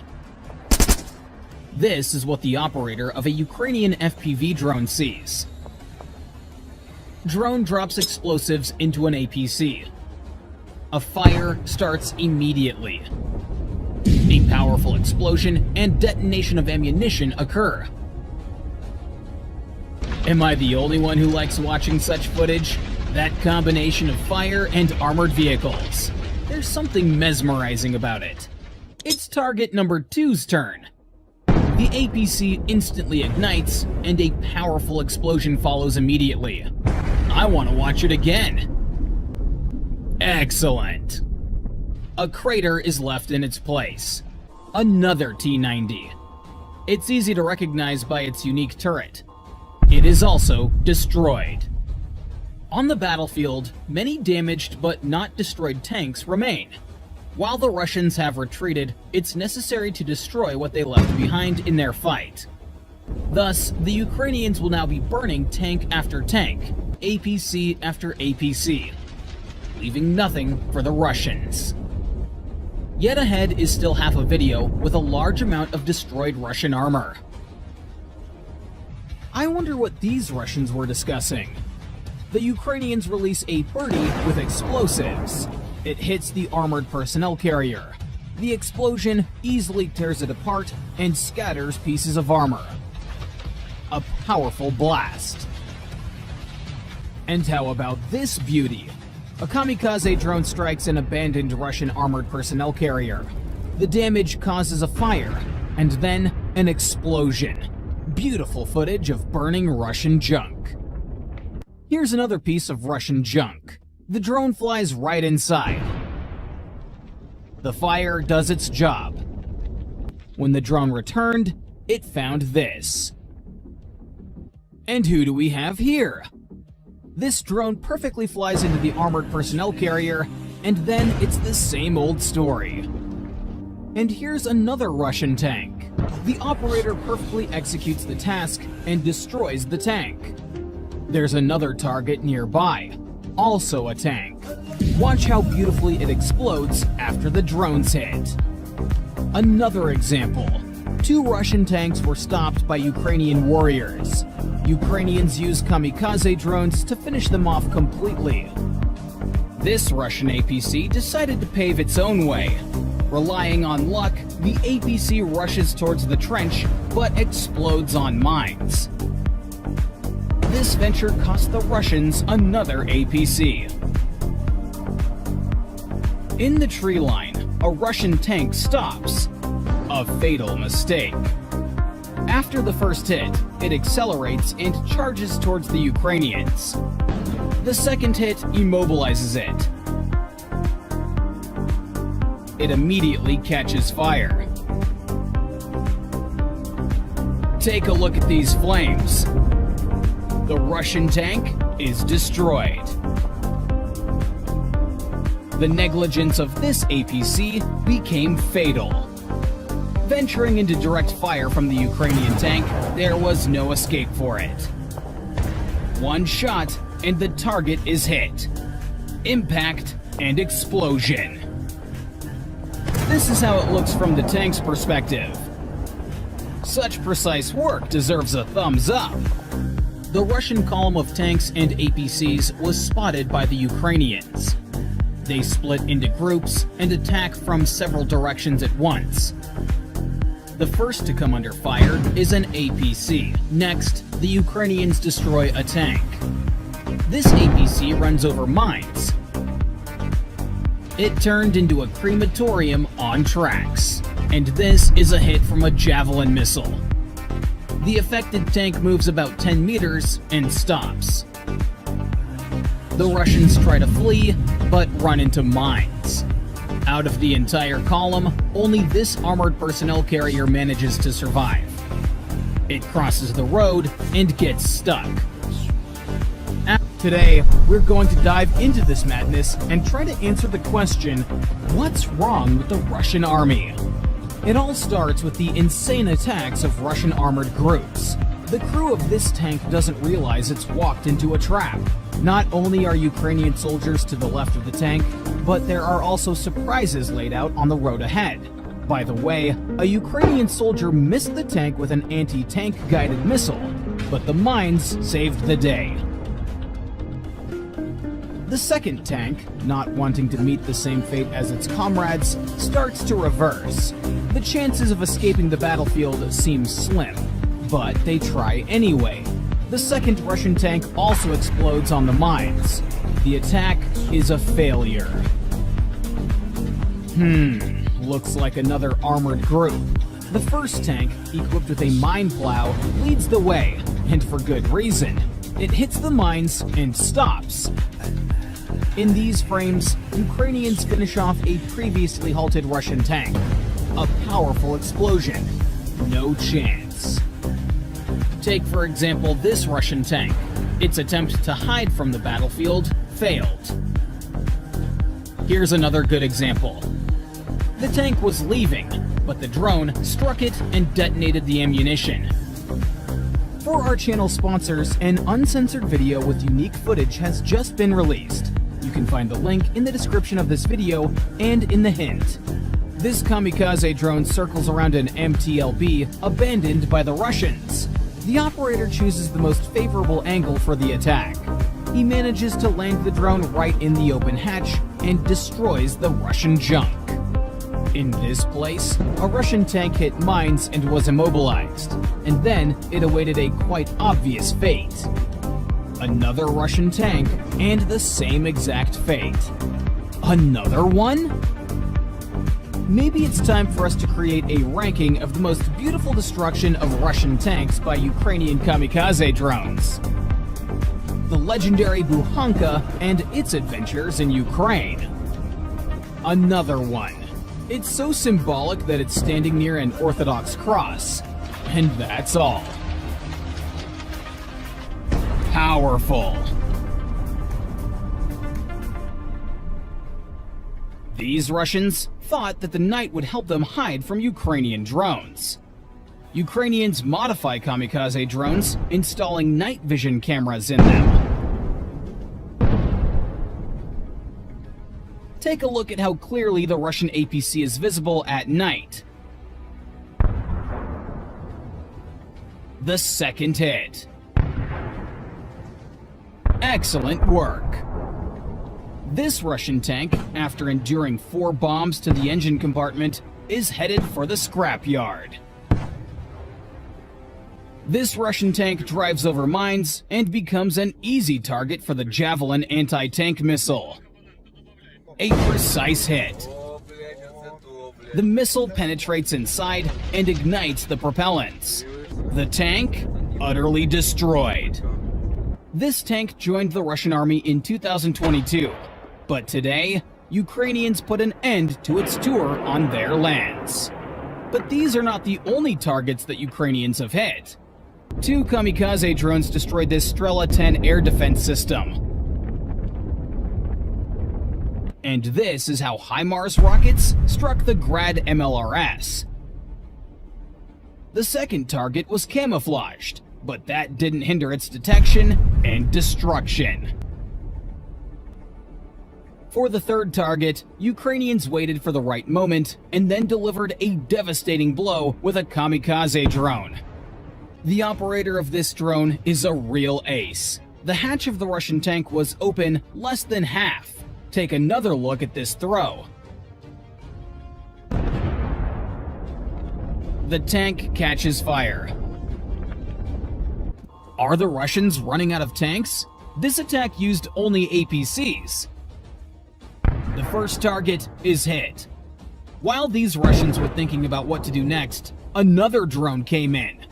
This is what the operator of a Ukrainian FPV drone sees. Drone drops explosives into an APC. A fire starts immediately. A powerful explosion and detonation of ammunition occur. Am I the only one who likes watching such footage? That combination of fire and armored vehicles. There's something mesmerizing about it. It's target number 2's turn. The APC instantly ignites, and a powerful explosion follows immediately. I want to watch it again. Excellent. A crater is left in its place. Another T-90. It's easy to recognize by its unique turret. It is also destroyed. On the battlefield, many damaged but not destroyed tanks remain. While the Russians have retreated, it's necessary to destroy what they left behind in their fight. Thus, the Ukrainians will now be burning tank after tank, APC after APC, leaving nothing for the Russians. Yet ahead is still half a video with a large amount of destroyed Russian armor. I wonder what these Russians were discussing. The Ukrainians release a birdie with explosives. It hits the armored personnel carrier. The explosion easily tears it apart and scatters pieces of armor. A powerful blast. And how about this beauty? A kamikaze drone strikes an abandoned Russian armored personnel carrier. The damage causes a fire, and then an explosion. Beautiful footage of burning Russian junk. Here's another piece of Russian junk. The drone flies right inside. The fire does its job. When the drone returned, it found this. And who do we have here? This drone perfectly flies into the armored personnel carrier, and then it's the same old story. And here's another Russian tank. The operator perfectly executes the task and destroys the tank. There's another target nearby, also a tank. Watch how beautifully it explodes after the drones hit. Another example. 2 Russian tanks were stopped by Ukrainian warriors. Ukrainians used kamikaze drones to finish them off completely. This Russian APC decided to pave its own way. Relying on luck, the APC rushes towards the trench, but explodes on mines. This venture cost the Russians another APC. In the tree line, a Russian tank stops. A fatal mistake. After the first hit, it accelerates and charges towards the Ukrainians. The second hit immobilizes it. It immediately catches fire. Take a look at these flames. The Russian tank is destroyed. The negligence of this APC became fatal. Venturing into direct fire from the Ukrainian tank, there was no escape for it. One shot and the target is hit. Impact and explosion. This is how it looks from the tank's perspective. Such precise work deserves a thumbs up. The Russian column of tanks and APCs was spotted by the Ukrainians. They split into groups and attack from several directions at once. The first to come under fire is an APC. Next, the Ukrainians destroy a tank. This APC runs over mines. It turned into a crematorium on tracks. And this is a hit from a javelin missile. The affected tank moves about 10 meters and stops. The Russians try to flee, but run into mines. Out of the entire column, only this armored personnel carrier manages to survive. It crosses the road and gets stuck. Today, we're going to dive into this madness and try to answer the question, what's wrong with the Russian army? It all starts with the insane attacks of Russian armored groups. The crew of this tank doesn't realize it's walked into a trap. Not only are Ukrainian soldiers to the left of the tank, but there are also surprises laid out on the road ahead. By the way, a Ukrainian soldier missed the tank with an anti-tank guided missile, but the mines saved the day. The second tank, not wanting to meet the same fate as its comrades, starts to reverse. The chances of escaping the battlefield seem slim, but they try anyway. The second Russian tank also explodes on the mines. The attack is a failure. Looks like another armored group. The first tank, equipped with a mine plow, leads the way, and for good reason. It hits the mines and stops. In these frames, Ukrainians finish off a previously halted Russian tank. A powerful explosion. No chance. Take, for example, this Russian tank. Its attempt to hide from the battlefield failed. Here's another good example. The tank was leaving, but the drone struck it and detonated the ammunition. For our channel sponsors, an uncensored video with unique footage has just been released. You can find the link in the description of this video and in the hint. This kamikaze drone circles around an MTLB abandoned by the Russians. The operator chooses the most favorable angle for the attack. He manages to land the drone right in the open hatch and destroys the Russian junk. In this place, a Russian tank hit mines and was immobilized, and then it awaited a quite obvious fate. Another Russian tank, and the same exact fate. Another one? Maybe it's time for us to create a ranking of the most beautiful destruction of Russian tanks by Ukrainian kamikaze drones. The legendary Buhanka and its adventures in Ukraine. Another one. It's so symbolic that it's standing near an Orthodox cross. And that's all. Powerful. These Russians thought that the night would help them hide from Ukrainian drones. Ukrainians modify kamikaze drones, installing night vision cameras in them. Take a look at how clearly the Russian APC is visible at night. The second hit. Excellent work. This Russian tank, after enduring 4 bombs to the engine compartment, is headed for the scrapyard. This Russian tank drives over mines and becomes an easy target for the Javelin anti-tank missile. A precise hit. The missile penetrates inside and ignites the propellants. The tank, utterly destroyed. This tank joined the Russian army in 2022, but today, Ukrainians put an end to its tour on their lands. But these are not the only targets that Ukrainians have hit. 2 kamikaze drones destroyed this Strela 10 air defense system. And this is how HIMARS rockets struck the Grad MLRS. The second target was camouflaged, but that didn't hinder its detection and destruction. For the third target, Ukrainians waited for the right moment and then delivered a devastating blow with a kamikaze drone. The operator of this drone is a real ace. The hatch of the Russian tank was open less than half. Take another look at this throw. The tank catches fire. Are the Russians running out of tanks? This attack used only APCs. The first target is hit. While these Russians were thinking about what to do next, another drone came in.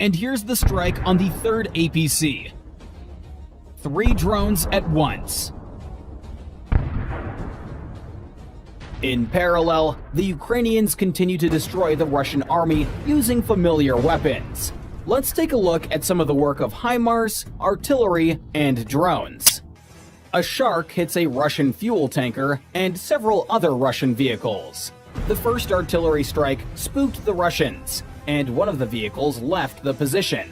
And here's the strike on the third APC. 3 drones at once. In parallel, the Ukrainians continue to destroy the Russian army using familiar weapons. Let's take a look at some of the work of HIMARS, artillery, and drones. A shark hits a Russian fuel tanker and several other Russian vehicles. The first artillery strike spooked the Russians, and one of the vehicles left the position.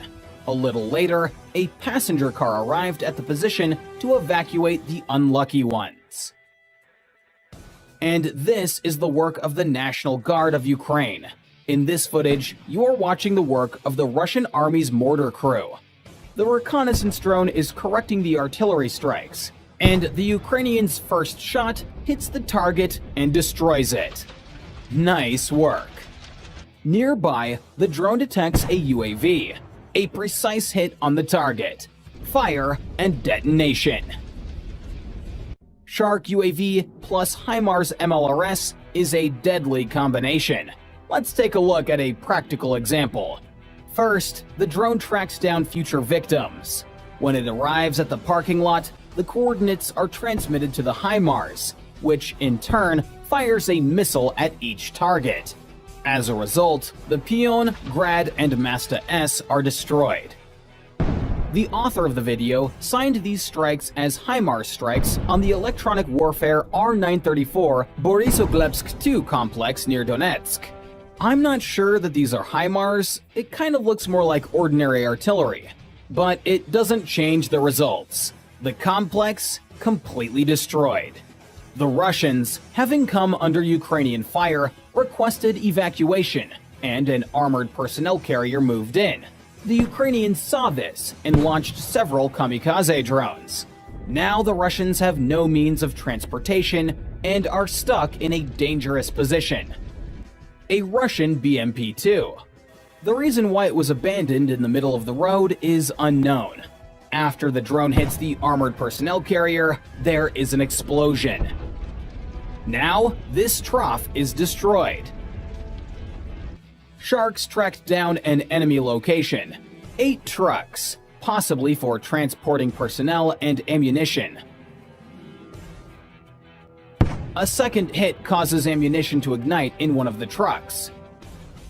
A little later, a passenger car arrived at the position to evacuate the unlucky ones. And this is the work of the National Guard of Ukraine. In this footage, you are watching the work of the Russian army's mortar crew. The reconnaissance drone is correcting the artillery strikes, and the Ukrainians' first shot hits the target and destroys it. Nice work. Nearby, the drone detects a UAV, a precise hit on the target, fire, and detonation. Shark UAV plus HIMARS MLRS is a deadly combination. Let's take a look at a practical example. First, the drone tracks down future victims. When it arrives at the parking lot, the coordinates are transmitted to the HIMARS, which in turn fires a missile at each target. As a result, the Pion, Grad, and Masta S are destroyed. The author of the video signed these strikes as HIMARS strikes on the electronic warfare R-934 Borisogledsk II complex near Donetsk. I'm not sure that these are HIMARS. It kind of looks more like ordinary artillery, but it doesn't change the results. The complex completely destroyed. The Russians, having come under Ukrainian fire, requested evacuation, and an armored personnel carrier moved in. The Ukrainians saw this and launched several kamikaze drones. Now the Russians have no means of transportation and are stuck in a dangerous position. A Russian BMP-2. The reason why it was abandoned in the middle of the road is unknown. After the drone hits the armored personnel carrier, there is an explosion. Now, this trough is destroyed. Sharks tracked down an enemy location. 8 trucks, possibly for transporting personnel and ammunition. A second hit causes ammunition to ignite in one of the trucks.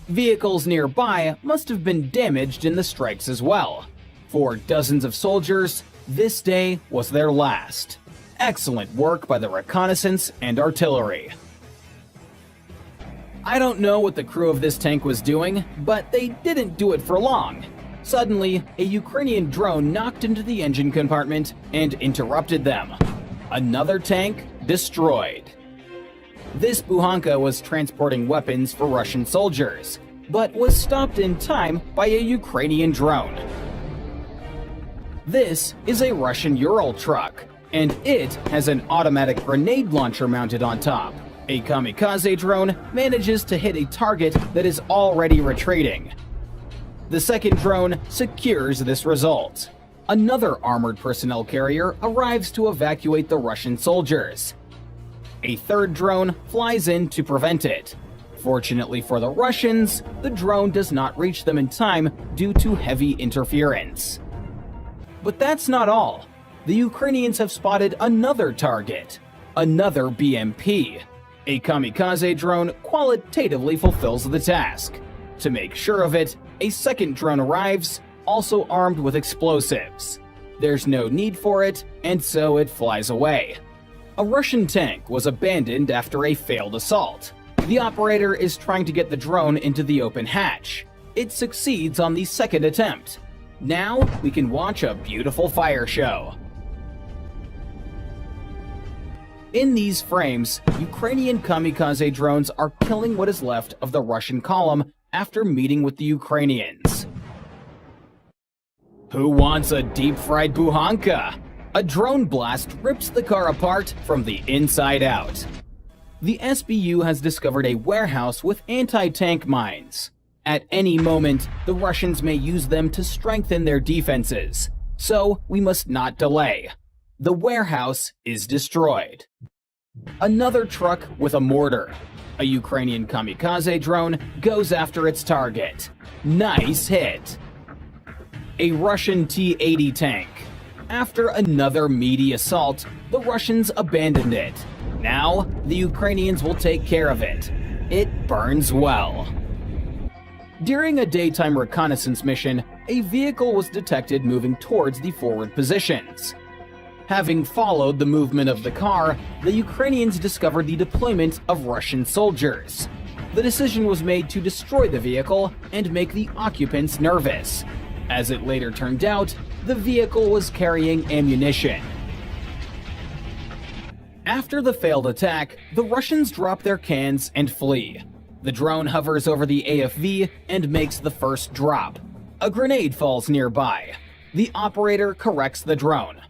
Vehicles nearby must have been damaged in the strikes as well. For dozens of soldiers, this day was their last. Excellent work by the reconnaissance and artillery. I don't know what the crew of this tank was doing, but they didn't do it for long. Suddenly, a Ukrainian drone knocked into the engine compartment and interrupted them. Another tank destroyed. This Buhanka was transporting weapons for Russian soldiers, but was stopped in time by a Ukrainian drone. This is a Russian Ural truck, and it has an automatic grenade launcher mounted on top. A kamikaze drone manages to hit a target that is already retreating. The second drone secures this result. Another armored personnel carrier arrives to evacuate the Russian soldiers. A third drone flies in to prevent it. Fortunately for the Russians, the drone does not reach them in time due to heavy interference. But that's not all. The Ukrainians have spotted another target, another BMP. A kamikaze drone qualitatively fulfills the task. To make sure of it, a second drone arrives, also armed with explosives. There's no need for it, and so it flies away. A Russian tank was abandoned after a failed assault. The operator is trying to get the drone into the open hatch. It succeeds on the second attempt. Now we can watch a beautiful fire show. In these frames, Ukrainian kamikaze drones are killing what is left of the Russian column after meeting with the Ukrainians. Who wants a deep-fried Buhanka? A drone blast rips the car apart from the inside out. The SBU has discovered a warehouse with anti-tank mines. At any moment, the Russians may use them to strengthen their defenses, so we must not delay. The warehouse is destroyed. Another truck with a mortar. A Ukrainian kamikaze drone goes after its target. Nice hit. A Russian T-80 tank. After another meaty assault, the Russians abandoned it. Now, the Ukrainians will take care of it. It burns well. During a daytime reconnaissance mission, a vehicle was detected moving towards the forward positions. Having followed the movement of the car, the Ukrainians discovered the deployment of Russian soldiers. The decision was made to destroy the vehicle and make the occupants nervous. As it later turned out, the vehicle was carrying ammunition. After the failed attack, the Russians drop their cans and flee. The drone hovers over the AFV and makes the first drop. A grenade falls nearby. The operator corrects the drone.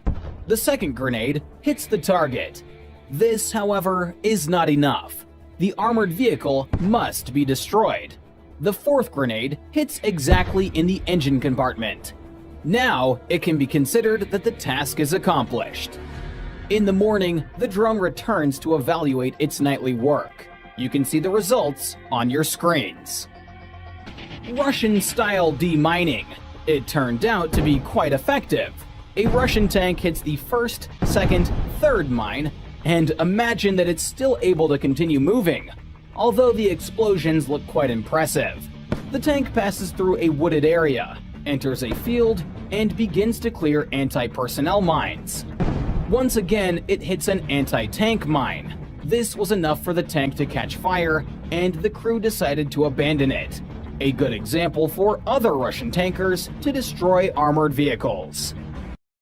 The second grenade hits the target. This, however, is not enough. The armored vehicle must be destroyed. The fourth grenade hits exactly in the engine compartment. Now, it can be considered that the task is accomplished. In the morning, the drone returns to evaluate its nightly work. You can see the results on your screens. Russian-style demining. It turned out to be quite effective. A Russian tank hits the first, second, third mine, and imagine that it's still able to continue moving. Although the explosions look quite impressive. The tank passes through a wooded area, enters a field, and begins to clear anti-personnel mines. Once again, it hits an anti-tank mine. This was enough for the tank to catch fire, and the crew decided to abandon it. A good example for other Russian tankers to destroy armored vehicles.